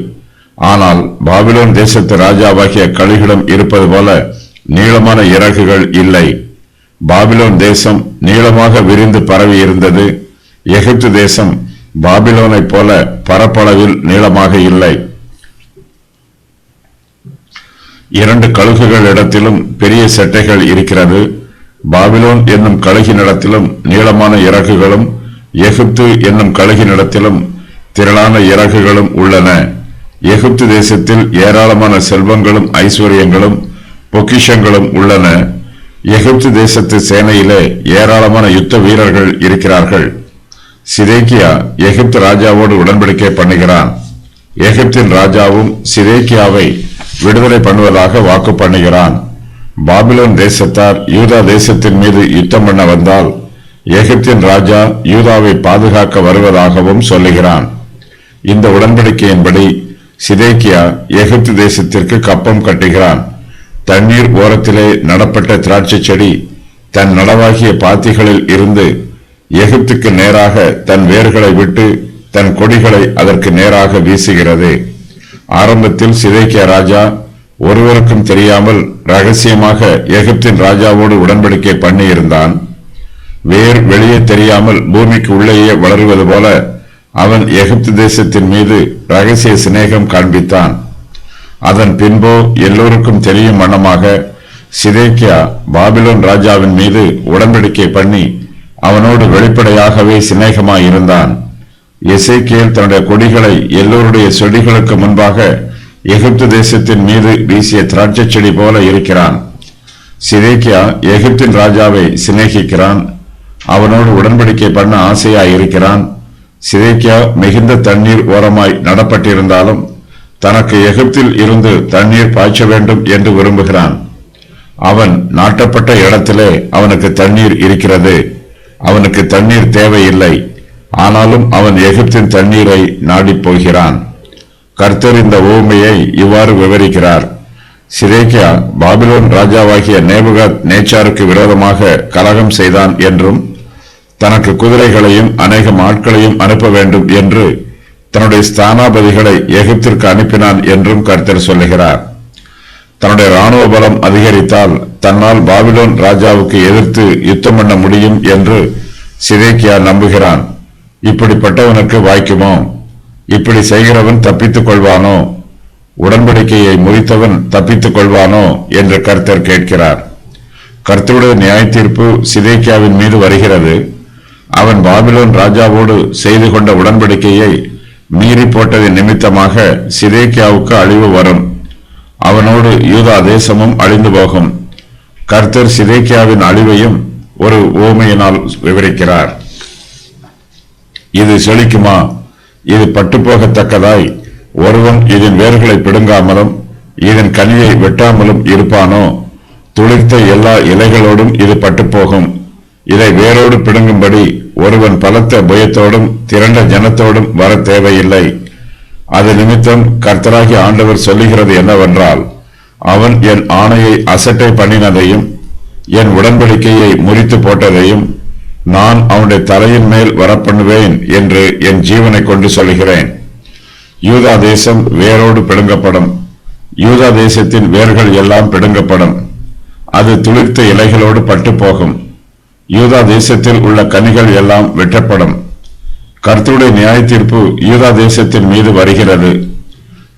ஆனால் பாபிலோன் தேசத்து ராஜாவாகிய கழுகிடம் இருப்பது போல நீளமான இறகுகள் இல்லை. பாபிலோன் தேசம் நீளமாக விரிந்து பரவி இருந்தது. எகிப்து தேசம் பாபிலோனை போல பரப்பளவில் நீளமாக இல்லை. இரண்டு கழுகுகள் இடத்திலும் பெரிய சட்டைகள் இருக்கிறது. பாபிலோன் என்னும் கழுகினிடத்திலும் நீளமான இறகுகளும் எகிப்து என்னும் கழுகினிடத்திலும் திரளான இறகுகளும் உள்ளன. எகிப்து தேசத்தில் ஏராளமான செல்வங்களும் ஐஸ்வர்யங்களும் பொக்கிஷங்களும் உள்ளன. எகிப்து தேசத்து சேனையிலே ஏராளமான யுத்த வீரர்கள் இருக்கிறார்கள். சிதேக்கியா எகிப்து ராஜாவோடு உடன்படிக்கை பண்ணுகிறான். எகிப்தின் ராஜாவும் சிதேக்கியாவை விடுதலை பண்ணுவதாக வாக்கு பண்ணுகிறான். பாபிலோன் தேசத்தார் யூதா தேசத்தின் மீது யுத்தம் பண்ண வந்தால் எகிப்தின் ராஜா யூதாவை பாதுகாக்க வருவதாகவும் சொல்லுகிறான். இந்த உடன்படிக்கையின்படி சிதேக்கியா எகிப்து தேசத்திற்கு கப்பம் கட்டுகிறான். தண்ணீர் ஓரத்திலே நடப்பட்ட திராட்சை செடி தன் நடவாகிய பாத்திகளில் இருந்து எகிப்துக்கு நேராக தன் வேர்களை விட்டு தன் கொடிகளை அதற்கு நேராக வீசுகிறது. ஆரம்பத்தில் சிதேக்கியா ராஜா ஒருவருக்கும் தெரியாமல் ரகசியமாக எகிப்தின் ராஜாவோடு உடன்படிக்கை பண்ணியிருந்தான். வேர் வெளியே தெரியாமல் பூமிக்கு உள்ளேயே வளருவது போல அவன் எகிப்து தேசத்தின் மீது ரகசிய சிநேகம் காண்பித்தான். அதன் பின்போ எல்லோருக்கும் தெரியும் வண்ணமாக சிதேக்கியா பாபிலோன் ராஜாவின் மீது உடன்படிக்கை பண்ணி அவனோடு வெளிப்படையாகவே சிநேகமாயிருந்தான். எசேக்கியேல் தன்னுடைய கொடிகளை எல்லோருடைய செடிகளுக்கு முன்பாக எகிப்து தேசத்தின் மீது வீசிய திராட்சை செடி போல இருக்கிறான். சிதேக்கியா எகிப்தின் ராஜாவை சிநேகிக்கிறான். அவனோடு உடன்படிக்கை பண்ண ஆசையாயிருக்கிறான். சிதேக்கியா மிகுந்த தண்ணீர் ஓரமாய் நடப்பட்டிருந்தாலும் தனக்கு எகிப்தில் இருந்து தண்ணீர் பாய்ச்ச வேண்டும் என்று விரும்புகிறான். அவன் நாட்டப்பட்ட இடத்திலே அவனுக்கு தண்ணீர் இருக்கிறது. அவனுக்கு தண்ணீர் தேவையில்லை. ஆனாலும் அவன் எகிப்தின் தண்ணீரை நாடி போகிறான். கர்த்தர் இந்த உவமையை இவ்வாறு விவரிக்கிறார். சிதேக்கியா பாபிலோன் ராஜாவாகிய நேபுகாத் நேச்சாருக்கு விரோதமாக கலகம் செய்தான் என்றும் தனக்கு குதிரைகளையும் அநேகம் ஆட்களையும் அனுப்ப வேண்டும் என்று தன்னுடைய ஸ்தானாபதிகளை எகிப்திற்கு அனுப்பினான் என்றும் கர்த்தர் சொல்லுகிறார். தன்னுடைய இராணுவ பலம் அதிகரித்தால் தன்னால் பாபிலோன் ராஜாவுக்கு எதிர்த்து யுத்தம் பண்ண முடியும் என்று சிதேக்கியா நம்புகிறான். இப்படிப்பட்டவனுக்கு வாய்க்குமோ? இப்படி செய்கிறவன் தப்பித்துக் கொள்வானோ? உடன்படிக்கையை முறித்தவன் தப்பித்துக் கொள்வானோ என்று கர்த்தர் கேட்கிறார். கர்த்தருடைய நியாய தீர்ப்பு சிதேக்கியாவின் மீது வருகிறது. அவன் பாபிலோன் ராஜாவோடு செய்து கொண்ட உடன்படிக்கையை மீறி போட்டதின் நிமித்தமாக சிதேக்கியாவுக்கு அழிவு வரும். அவனோடு யூதா தேசமும் அழிந்து போகும். கர்த்தர் சிதேக்கியாவின் அழிவையும் ஒரு உவமையினால் விவரிக்கிறார். இது செழிக்குமா? இது பட்டுப்போகத்தக்கதாய் ஒருவன் இதன் வேர்களை பிடுங்காமலும் இதன் கனியை வெட்டாமலும் இருப்பானோ? துளிர்த்த எல்லா இலைகளோடும் இது பட்டுப்போகும். இதை வேரோடு பிடுங்கும்படி ஒருவன் பலத்த பயத்தோடும் திரண்ட ஜனத்தோடும் வர தேவையில்லை. அது நிமித்தம் கர்த்தராகிய ஆண்டவர் சொல்லுகிறது என்னவென்றால், அவன் என் ஆணையை அசட்டை பண்ணினதையும் என் உடன்படிக்கையை முறித்து போட்டதையும் நான் அவனுடைய தலையின் மேல் வரப்பண்ணுவேன் என்று என் ஜீவனை கொண்டு சொல்கிறேன். யூதா தேசம் வேரோடு பிடுங்கப்படும். யூதா தேசத்தின் வேர்கள் எல்லாம் பிடுங்கப்படும். அது துளிர்த்த இலைகளோடு பட்டு போகும். யூதா தேசத்தில் உள்ள கனிகள் எல்லாம் வெட்டப்படும். கர்த்தருடைய நியாய தீர்ப்பு யூதா தேசத்தின் மீது வருகிறது.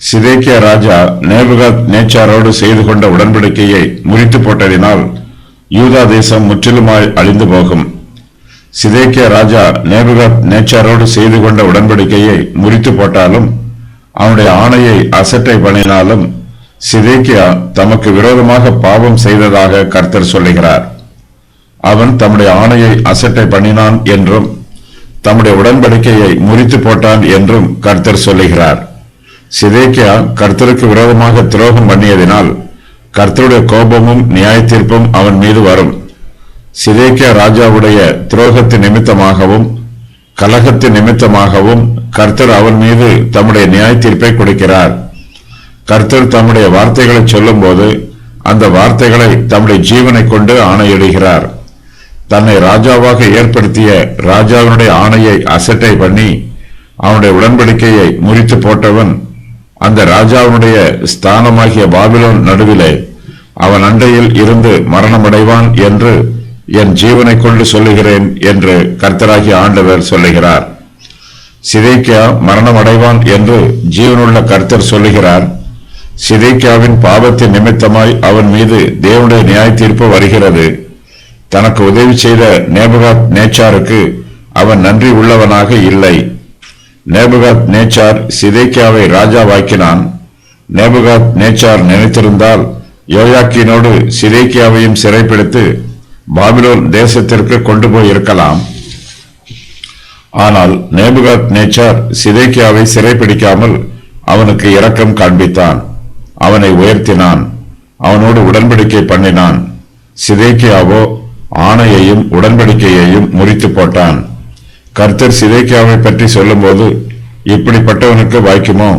சிதேக்கியா ராஜா நேபுகாத் நேச்சாரோடு செய்து கொண்ட உடன்படிக்கையை முறித்து போட்டதினால் யூதா தேசம் முற்றிலுமாய் அழிந்து போகும். சிதேக்கியா ராஜா நேபுகாத் நேச்சாரோடு செய்து கொண்ட உடன்படிக்கையை முறித்து போட்டாலும் அவனுடைய ஆணையை அசட்டை பண்ணினாலும் சிதேக்கியா தமக்கு விரோதமாக பாவம் செய்ததாக கர்த்தர் சொல்லுகிறார். அவன் தம்முடைய ஆணையை அசட்டை பண்ணினான் என்றும் தம்முடைய உடன்படிக்கையை முறித்து போட்டான் என்றும் கர்த்தர் சொல்லுகிறார். சிதேக்கியா கர்த்தருக்கு விரோதமாக துரோகம் பண்ணியதினால் கர்த்தருடைய கோபமும் நியாய தீர்ப்பும் அவன் மீது வரும். சிதேக்கியா ராஜாவுடைய துரோகத்தின் நிமித்தமாகவும் கலகத்தின் நிமித்தமாகவும் கர்த்தர் அவன் மீது தம்முடைய நியாய தீர்ப்பை கொடுக்கிறார். கர்த்தர் தம்முடைய வார்த்தைகளை சொல்லும் போது அந்த வார்த்தைகளை தம்முடைய ஜீவனை கொண்டு ஆணையிடுகிறார். தன்னை ராஜாவாக ஏற்படுத்திய ராஜாவினுடைய ஆணையை அசட்டை பண்ணி அவனுடைய உடன்படிக்கையை முறித்து போட்டவன் அந்த ராஜாவினுடைய ஸ்தானமாகிய பாபிலோன் நடுவிலே அவன் அண்டையில் இருந்து மரணமடைவான் என்று என் ஜீவனை கொண்டு சொல்லுகிறேன் என்று கர்த்தராகிய ஆண்டவர் சொல்லுகிறார். சிதேக்கியா மரணமடைவான் என்று ஜீவனுள்ள கர்த்தர் சொல்லுகிறார். சிதேக்கியாவின் பாவத்தின் நிமித்தமாய் அவன் மீது தேவனுடைய நியாய தீர்ப்பு வருகிறது. தனக்கு உதவி செய்த நேபுகாத் நேச்சாருக்கு அவன் நன்றி உள்ளவனாக இல்லை. நேபுகாத் நேச்சார் சிதேக்கியாவை ராஜாவாக்கினான். நேபுகாத் நேச்சார் நினைத்திருந்தால் யோயாக்கீனோடு சிதேக்கியாவையும் சிறைப்பிடித்து பாபிலோன் தேசத்திற்கு கொண்டு போய் இருக்கலாம். ஆனால் நேபுகாத் நேச்சார் சிதேக்கியாவை சிறைப்பிடிக்காமல் அவனுக்கு இரக்கம் காண்பித்தான். அவனை உயர்த்தினான், அவனோடு உடன்படிக்கை பண்ணினான். சிதேக்கியாவோ ஆணையையும் உடன்படிக்கையையும் முறித்து போட்டான். கர்த்தர் சிதேக்கியாவை பற்றி சொல்லும்போது, இப்படிப்பட்டவனுக்கு வாய்க்குமோ?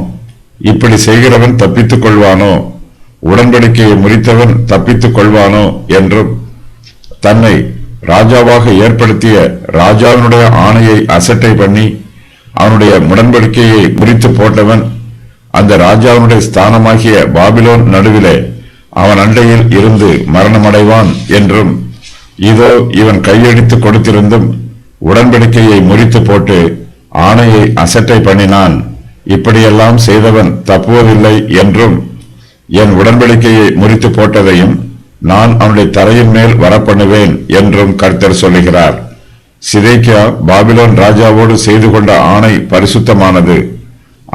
இப்படி செய்கிறவன் தப்பித்துக் கொள்வானோ? உடன்படிக்கையை முறித்தவன் தப்பித்துக் கொள்வானோ என்றும், தன்னை ராஜாவாக ஏற்படுத்திய ராஜாவினுடைய ஆணையை அசட்டை பண்ணி அவனுடைய உடன்படிக்கையை முறித்து போட்டவன் அந்த ராஜாவினுடைய ஸ்தானமாகிய பாபிலோன் நடுவிலே அவன் அண்டையில் இருந்து மரணமடைவான் என்றும், இதோ இவன் கையெழுத்து கொடுத்திருந்தும் உடன்படிக்கையை முறித்து போட்டு ஆணையை அசட்டை பண்ணினான், இப்படியெல்லாம் செய்தவன் தப்புவதில்லை என்றும், என் உடன்படிக்கையை முறித்து போட்டதையும் நான் அவனுடைய தலையின் மேல் வரப்பண்ணுவேன் என்றும் கர்த்தர் சொல்லுகிறார். சிதேக்கியா பாபிலோன் ராஜாவோடு செய்து கொண்ட ஆணை பரிசுத்தமானது.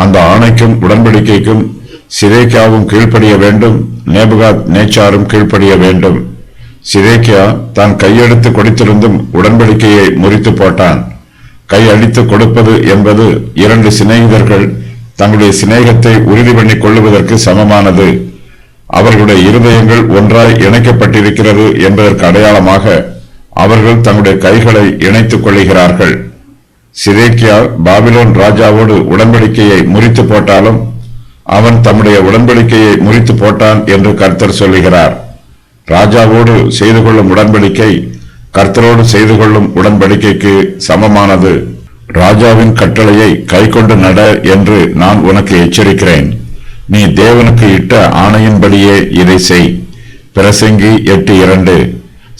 அந்த ஆணைக்கும் உடன்படிக்கைக்கும் சிதேக்கியாவும் கீழ்ப்படிய வேண்டும், நேபுகாத் நேச்சாரும் கீழ்ப்படிய வேண்டும். சிதேக்கியா தான் கையெழுத்து கொடுத்திருந்தும் உடன்படிக்கையை முறித்து போட்டான். கையளித்து கொடுப்பது என்பது இரண்டு சிநேகிதர்கள் தங்களுடைய சிநேகத்தை உறுதி பண்ணிக் கொள்ளுவதற்கு சமமானது. அவர்களுடைய இருதயங்கள் ஒன்றாய் இணைக்கப்பட்டிருக்கிறது என்பதற்கு அடையாளமாக அவர்கள் தங்களுடைய கைகளை இணைத்துக் கொள்ளுகிறார்கள். சிதேக்கியா பாபிலோன் ராஜாவோடு உடன்படிக்கையை முறித்து போட்டாலும் அவன் தம்முடைய உடன்படிக்கையை முறித்து போட்டான் என்று கர்த்தர் சொல்லுகிறார். ராஜாவோடு செய்து கொள்ளும் உடன்படிக்கை கர்த்தரோடு செய்து கொள்ளும் உடன்படிக்கைக்கு சமமானது. ராஜாவின் கட்டளையை கைக்கொண்டு நட என்று நான் உனக்கு எச்சரிக்கிறேன். நீ தேவனுக்கு இட்ட ஆணையின்படியே இதை செய். பிரசங்கி 8:2.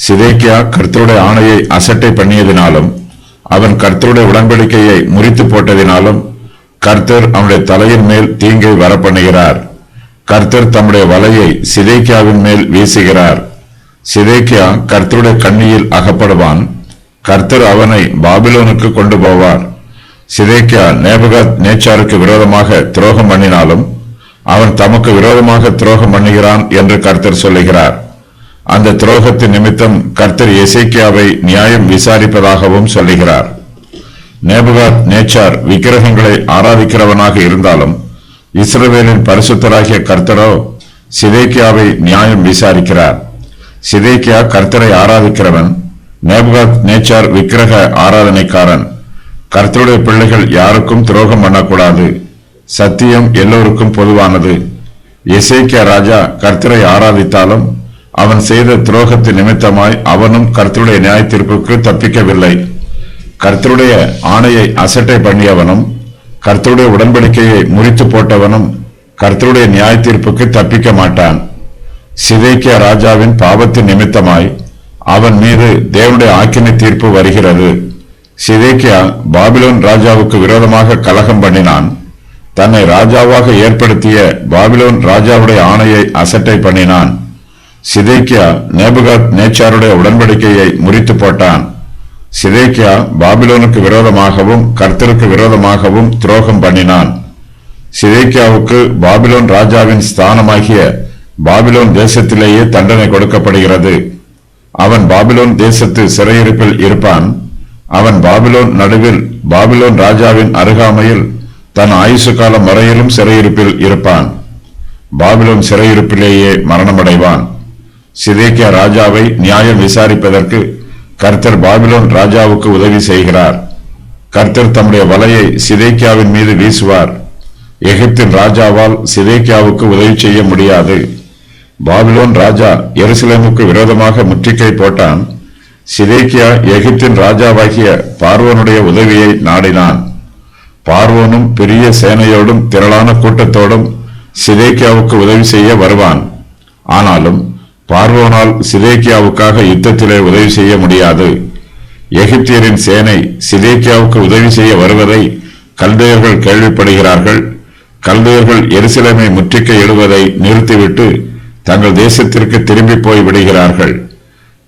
சிதேக்கியா கர்த்தருடைய ஆணையை அசட்டை பண்ணியதினாலும் அவன் கர்த்தருடைய உடன்படிக்கையை முறித்து போட்டதினாலும் கர்த்தர் அவனுடைய தலையின் மேல் தீங்கை வரப்பண்ணுகிறார். கர்த்தர் தம்முடைய வலையை சிதேக்கியாவின் மேல் வீசுகிறார். சிதேக்கியா கர்த்தருடைய கண்ணியில் அகப்படுவான். கர்த்தர் அவனை பாபிலோனுக்கு கொண்டு போவார். சிதேக்கியா நேபுகாத் நேச்சாருக்கு விரோதமாக துரோகம் பண்ணினாலும் அவன் தமக்கு விரோதமாக துரோகம் பண்ணுகிறான் என்று கர்த்தர் சொல்லுகிறார். அந்த துரோகத்தின் நிமித்தம் கர்த்தர் எசேக்கியாவை நியாயம் விசாரிப்பதாகவும் சொல்லுகிறார். நேபுகாத் நேச்சார் விக்கிரகங்களை ஆராதிக்கிறவனாக இருந்தாலும் இஸ்ரவேலின் பரிசுத்தராகிய கர்த்தரோ சிதேக்கியாவை நியாயம் விசாரிக்கிறார். சிதேக்கியா கர்த்தரை ஆராதிக்கிறவன், நேபுகாத் நேச்சார் விக்கிரக ஆராதனைக்காரன். கர்த்தருடைய பிள்ளைகள் யாருக்கும் துரோகம் பண்ணக்கூடாது. சத்தியம் எல்லோருக்கும் பொதுவானது. எசேக்கியா ராஜா கர்த்தரை ஆராதித்தாலும் அவன் செய்த துரோகத்தின் நிமித்தமாய் அவனும் கர்த்தருடைய நியாய தீர்ப்புக்கு தப்பிக்கவில்லை. கர்த்தருடைய ஆணையை அசட்டை பண்ணியவனும் கர்த்தருடைய உடன்படிக்கையை முறித்து போட்டவனும் கர்த்தருடைய நியாய தீர்ப்புக்கு தப்பிக்க மாட்டான். சிதேக்கியா ராஜாவின் பாவத்தின் நிமித்தமாய் அவன் மீது தேவனுடைய ஆக்கினை தீர்ப்பு வருகிறது. சிதேக்கியா பாபிலோன் ராஜாவுக்கு விரோதமாக கலகம் பண்ணினான். தன்னை ராஜாவாக ஏற்படுத்திய பாபிலோன் ராஜாவுடைய ஆணையை அசட்டை பண்ணினான். சிதேக்கியா நேபுகாத் நேச்சாருடைய உடன்படிக்கையை முறித்து போட்டான். சிதேக்கியா பாபிலோனுக்கு விரோதமாகவும் கர்த்தருக்கு விரோதமாகவும் துரோகம் பண்ணினான். சிதேக்கியாவுக்கு பாபிலோன் ராஜாவின் ஸ்தானமாகிய பாபிலோன் தேசத்திலேயே தண்டனை கொடுக்கப்படுகிறது. அவன் பாபிலோன் தேசத்து சிறையிருப்பில் இருப்பான். அவன் பாபிலோன் நடுவில் பாபிலோன் ராஜாவின் அருகாமையில் தன் ஆயுசு காலம் வரையிலும் சிறையிருப்பில் இருப்பான். பாபிலோன் சிறையிருப்பிலேயே மரணமடைவான். சிதேக்கியா ராஜாவை நியாயம் விசாரிப்பதற்கு கர்த்தர் பாபிலோன் ராஜாவுக்கு உதவி செய்கிறார். கர்த்தர் தம்முடைய வலையை சிதேக்கியாவின் மீது வீசுவார். எகிப்தின் ராஜாவால் சிதேக்கியாவுக்கு உதவி செய்ய முடியாது. பாபிலோன் ராஜா எருசலேமுக்கு விரோதமாக முற்றுகை போட்டான். சிதேக்கியா எகிப்தின் ராஜாவாகிய பார்வோனுடைய உதவியை நாடினான். பார்வோனும் பெரிய சேனையோடும் திரளான கூட்டத்தோடும் சிதேக்கியாவுக்கு உதவி செய்ய வருவான். ஆனாலும் பார்வோனால் சிதேக்கியாவுக்காக யுத்தத்திலே உதவி செய்ய முடியாது. எகிப்தியரின் சேனை சிதேக்கியாவுக்கு உதவி செய்ய வருவதை கல்தேயர்கள் கேள்விப்படுகிறார்கள். கல்தேயர்கள் எருசலேமை முற்றுகையிடுவதை நிறுத்திவிட்டு தங்கள் தேசத்திற்கு திரும்பி போய் விடுகிறார்கள்.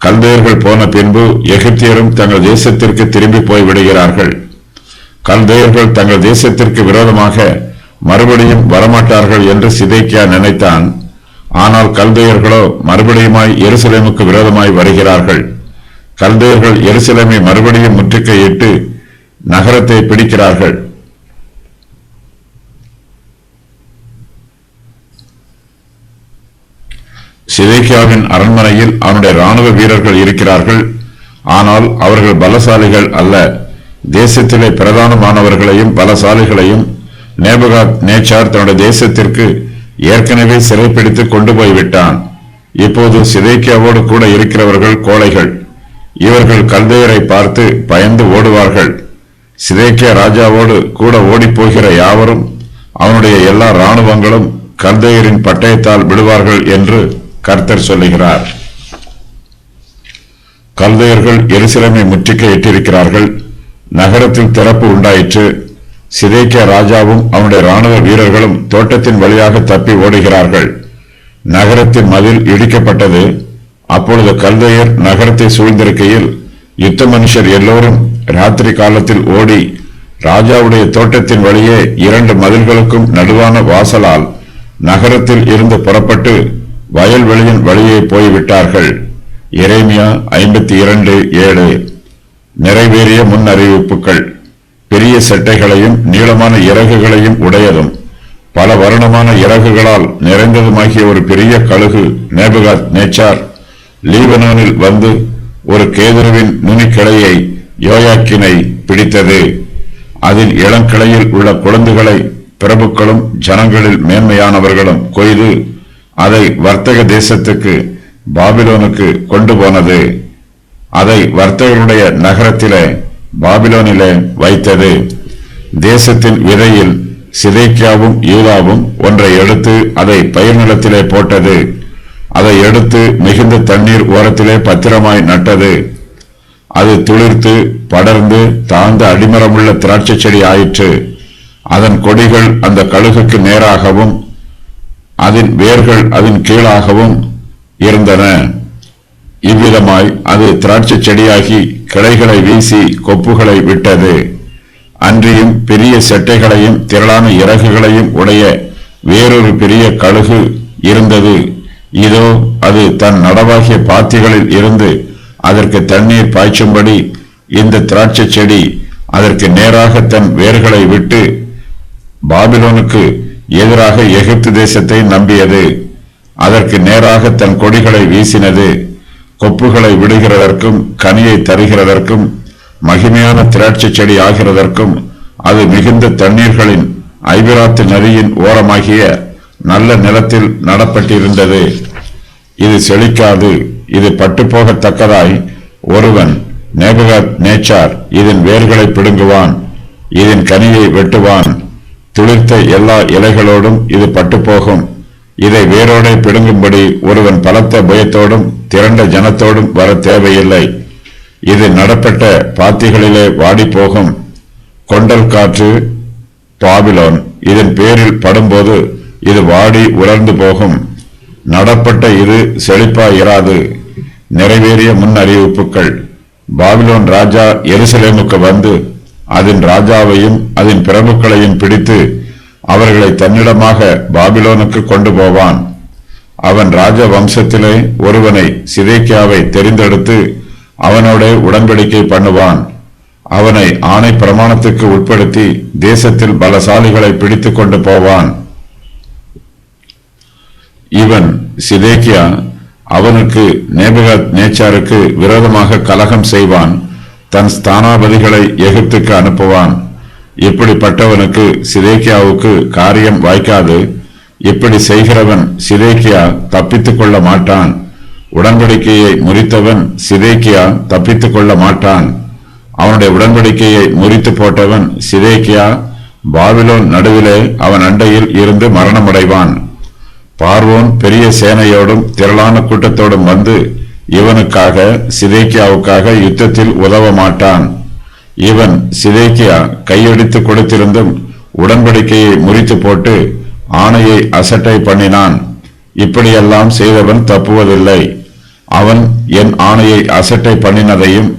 கல்தேயர்கள் போன பின்பு எகிப்தியரும் தங்கள் தேசத்திற்கு திரும்பி போய் விடுகிறார்கள். கல்தேயர்கள் தங்கள் தேசத்திற்கு விரோதமாக மறுபடியும் வரமாட்டார்கள் என்று சிதேக்கியா நினைத்தான். ஆனால் கல்தேயர்களோ மறுபடியுமாய் எருசலேமுக்கு விரோதமாய் வருகிறார்கள். கல்தேயர்கள் எருசலேமை மறுபடியும் முற்றுகையிட்டு நகரத்தை பிடிக்கிறார்கள். சிதேக்கியாவின் அரண்மனையில் அவனுடைய ராணுவ வீரர்கள் இருக்கிறார்கள், ஆனால் அவர்கள் பலசாலிகள் அல்ல. தேசத்திலே பிரதானமானவர்களையும் பலசாலிகளையும் நேபுகாத் நேச்சார் தன்னுடைய தேசத்திற்கு ஏற்கனவே சிறைப்பிடித்து கொண்டு போய்விட்டான். இப்போது சிதேக்கியாவோடு கூட இருக்கிறவர்கள் கோழைகள். இவர்கள் கல்தேயரை பார்த்து பயந்து ஓடுவார்கள். சிதேக்கியா ராஜாவோடு கூட ஓடிப்போகிற யாவரும் அவனுடைய எல்லா இராணுவங்களும் கல்தேயரின் பட்டயத்தால் விடுவார்கள் என்று கர்த்தர் சொல்லுகிறார். கல்தேயர்கள் எருசலேமை முற்றுகையிட்டிருக்கிறார்கள். நகரத்தில் திறப்பு உண்டாயிற்று. சிதேக்கியா ராஜாவும் அவனுடைய ராணுவ வீரர்களும் தோட்டத்தின் வழியாக தப்பி ஓடுகிறார்கள். நகரத்தின் மதில் இடிக்கப்பட்டது. அப்பொழுது கல்தேயர் நகரத்தை சூழ்ந்திருக்கையில் யுத்த மனுஷர் எல்லோரும் ராத்திரி காலத்தில் ஓடி ராஜாவுடைய தோட்டத்தின் வழியே 2 மதில்களுக்கும் நடுவான வாசலால் நகரத்தில் இருந்து புறப்பட்டு வயல்வெளியின் வழியே போய்விட்டார்கள். எரேமியா 52:7. நிறைவேறிய முன் அறிவிப்புகள். பெரிய செட்டைகளையும் நீளமான இறகுகளையும் உடையதும் பல வருணமான இறகுகளால் நிறைந்ததுமாகிய ஒரு பெரிய கழுகு நேபுகாத் நேச்சார் லீபனோனில் வந்து ஒரு கேதுருவின் நுனிக்கிளையை யோயாக்கினை பிடித்தது. அதில் இளங்கிளையில் உள்ள குழந்தைகளை பிரபுக்களும் ஜனங்களில் மேன்மையானவர்களும் கொய்து அதை வர்த்தக தேசத்துக்கு பாபிலோனுக்கு கொண்டு போனது. அதை வர்த்தகருடைய நகரத்திலே பாபிலோனிலே வைத்தது. தேசத்தின் விதையில் சிதேக்கியாவும் யூதாவும் ஒன்றை எடுத்து அதை பயிர் நிலத்திலே போட்டது. அதை எடுத்து மிகுந்த தண்ணீர் ஓரத்திலே பத்திரமாய் நட்டது. அது துளிர்த்து படர்ந்து தாழ்ந்த அடிமரமுள்ள திராட்சை செடி ஆயிற்று. அதன் கொடிகள் அந்த கழுகுக்கு நேராகவும் அதன் வேர்கள் அதன் கீழாகவும் இருந்தன. இவ்விதமாய் அது திராட்சை செடியாகி கிளைகளை வீசி கொப்புகளை விட்டது. அன்றியும் பெரிய செட்டைகளையும் திரளான இறகுகளையும் உடைய வேறொரு பெரிய கழுகு இருந்தது. இதோ அது தன் நடவாகிய பாத்திகளில் இருந்து அதற்கு தண்ணீர் பாய்ச்சும்படி இந்த திராட்சை செடி அதற்கு நேராக தன் வேர்களை விட்டு பாபிலோனுக்கு எதிராக எகிப்து தேசத்தை நம்பியது. அதற்கு நேராக தன் கொடிகளை வீசினது. கொப்புகளை விடுகிறதற்கும் கனியை தருகிறதற்கும் மகிமையான திராட்சை செடி ஆகிறதற்கும் அது மிகுந்த தண்ணீர்களின் ஐபிராத்து நதியின் ஓரமாகிய நல்ல நிலத்தில் நடப்பட்டிருந்தது. இது செழிக்காது, இது பட்டுப்போகத்தக்கதாய் ஒருவன் நேபுகாத் நேச்சார் இதன் வேர்களை பிடுங்குவான், இதன் கனியை வெட்டுவான். துளிர்த்த எல்லா இலைகளோடும் இது பட்டுப்போகும். இதை வேரோடே பிடுங்கும்படி ஒருவன் பலத்த பயத்தோடும் திரண்ட ஜனத்தோடும் வர தேவையில்லை. இது நடப்பட்ட பாத்திகளிலே வாடிப்போகும். கொண்டல் காற்று பாபிலோன் இதன் பேரில் படும்போது இது வாடி உலர்ந்து போகும். நடப்பட்ட இது செழிப்பாயிராது. நிறைவேறிய முன் அறிவிப்புகள். பாபிலோன் ராஜா எருசலேமுக்கு வந்து அதன் ராஜாவையும் அதன் பிரபுக்களையும் பிடித்து அவர்களை தன்னிடமாக பாபிலோனுக்கு கொண்டு போவான். அவன் ராஜ வம்சத்திலே ஒருவனை சிதேக்கியாவை தெரிந்தெடுத்து அவனோட உடன்படிக்கை பண்ணுவான். அவனை ஆணை பிரமாணத்துக்கு உட்படுத்தி தேசத்தில் பலசாலிகளை பிடித்து கொண்டு போவான். இவன் சிதேக்கியா அவனுக்கு நேபுகாத் நேச்சாருக்கு விரோதமாக கலகம் செய்வான். தன் ஸ்தானாபதிகளை எகிப்துக்கு அனுப்புவான். இப்படிப்பட்டவனுக்கு சிதேக்கியாவுக்கு காரியம் வாய்க்காது. இப்படி செய்கிறவன் சிதேக்கியா தப்பித்துக் கொள்ள மாட்டான். உடன்படிக்கையை முறித்தவன் சிதேக்கியா தப்பித்துக் கொள்ள மாட்டான். அவனுடைய உடன்படிக்கையை முறித்து போட்டவன் சிதேக்கியா பாபிலோன் நடுவிலே அவன் அண்டையில் இருந்து மரணமடைவான். பார்வோன் பெரிய சேனையோடும் திரளான கூட்டத்தோடும் வந்து இவனுக்காக சிதேக்கியாவுக்காக யுத்தத்தில் உதவ மாட்டான். இவன் சிதேக்கியா கையெடுத்து கொடுத்திருந்தும் உடன்படிக்கையை முறித்து போட்டு ஆணையை அசட்டை பண்ணினான். இப்படியெல்லாம் செய்தவன் தப்புவதில்லை. அவன் என் ஆணையை அசட்டை பண்ணினதையும்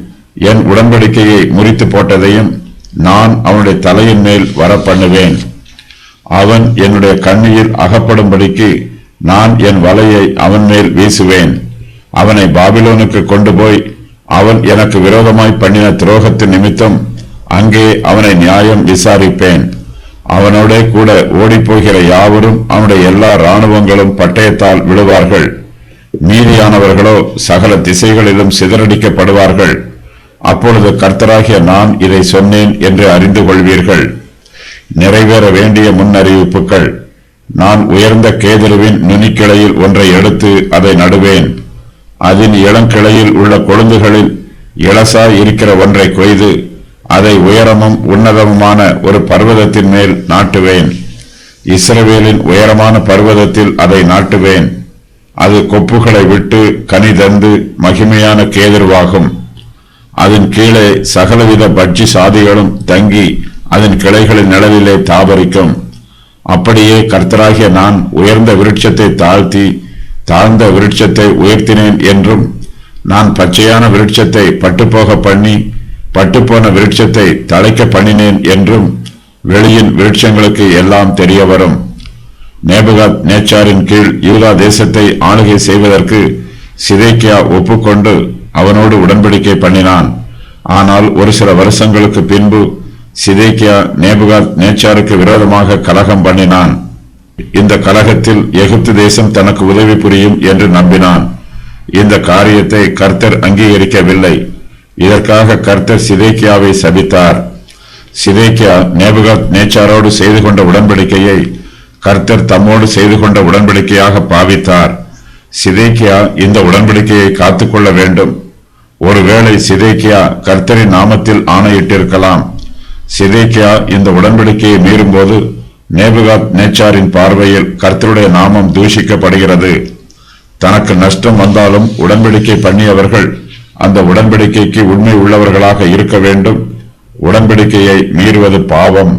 என் உடன்படிக்கையை முறித்து போட்டதையும் நான் அவனுடைய தலையின் மேல் வர பண்ணுவேன். அவன் என்னுடைய கண்ணியில் அகப்படும்படிக்கு நான் என் வலையை அவன் மேல் வீசுவேன். அவனை பாபிலோனுக்கு கொண்டு போய் அவன் எனக்கு விரோதமாய் பண்ணின துரோகத்தின் நிமித்தம் அங்கே அவனை நியாயம் விசாரிப்பேன். அவனோட கூட ஓடிப்போகிற யாவரும் அவனுடைய எல்லா இராணுவங்களும் பட்டயத்தால் விழுவார்கள். மீதியானவர்களோ சகல திசைகளிலும் சிதறடிக்கப்படுவார்கள். அப்பொழுது கர்த்தராகிய நான் இதை சொன்னேன் என்று அறிந்து கொள்வீர்கள். நிறைவேற வேண்டிய முன்னறிவிப்புகள். நான் உயர்ந்த கேதுருவின் நுனிக்கிளையில் ஒன்றை எடுத்து அதை நடுவேன். அதன் இளங்கிளையில் உள்ள கொழுந்துகளில் இளசாய் இருக்கிற ஒன்றை கொய்து அதை உயரமும் உன்னதமுமான ஒரு பர்வதத்தின் மேல் நாட்டுவேன். இஸ்ரவேலின் உயரமான பர்வதத்தில் அதை நாட்டுவேன். அது கொப்புகளை விட்டு கனி தந்து மகிமையான கேதுருவாகும். அதன் கீழே சகலவித பட்சி சாதிகளும் தங்கி அதன் கிளைகளின் நிழலிலே தாபரிக்கும். அப்படியே கர்த்தராகிய நான் உயர்ந்த விருட்சத்தை தாழ்த்தி தாழ்ந்த விருட்சத்தை உயர்த்தினேன் என்றும், நான் பச்சையான விருட்சத்தை பட்டுப்போக பண்ணி பட்டுப்போன விருட்சத்தை தழைக்க பண்ணினேன் என்றும் வெளியின் விருட்சங்களுக்கு எல்லாம் தெரிய வரும். நேபுகாத் நேச்சாரின் கீழ் யூதா தேசத்தை ஆளுகை செய்வதற்கு சிதேக்கியா ஒப்புக்கொண்டு அவனோடு உடன்படிக்கை பண்ணினான். ஆனால் ஒரு சில வருஷங்களுக்கு பின்பு சிதேக்கியா நேபுகாத் நேச்சாருக்கு விரோதமாக கலகம் பண்ணினான். இந்த கலகத்தில் எகிப்து தேசம் தனக்கு உதவி புரியும் என்று நம்பினான். இந்த காரியத்தை கர்த்தர் அங்கீகரிக்கவில்லை. இதற்காக கர்த்தர் சிதேக்கியாவை சபித்தார். சிதேக்கியா நேபுகாத் நேச்சாரோடு செய்து கொண்ட உடன்படிக்கையை கர்த்தர் தம்மோடு செய்து கொண்ட உடன்படிக்கையாக பாவித்தார். சிதேக்கியா இந்த உடன்படிக்கையை காத்துக்கொள்ள வேண்டும். ஒருவேளை சிதேக்கியா கர்த்தரின் நாமத்தில் ஆணையிட்டிருக்கலாம். சிதேக்கியா இந்த உடன்படிக்கையை மீறும்போது நேபுகாத் நேச்சாரின் பார்வையில் கர்த்தருடைய நாமம் தூஷிக்கப்படுகிறது. தனக்கு நஷ்டம் வந்தாலும் உடன்படிக்கை பண்ணியவர்கள் அந்த உடன்படிக்கைக்கு உண்மை உள்ளவர்களாக இருக்க வேண்டும். உடன்படிக்கையை மீறுவது பாவம்.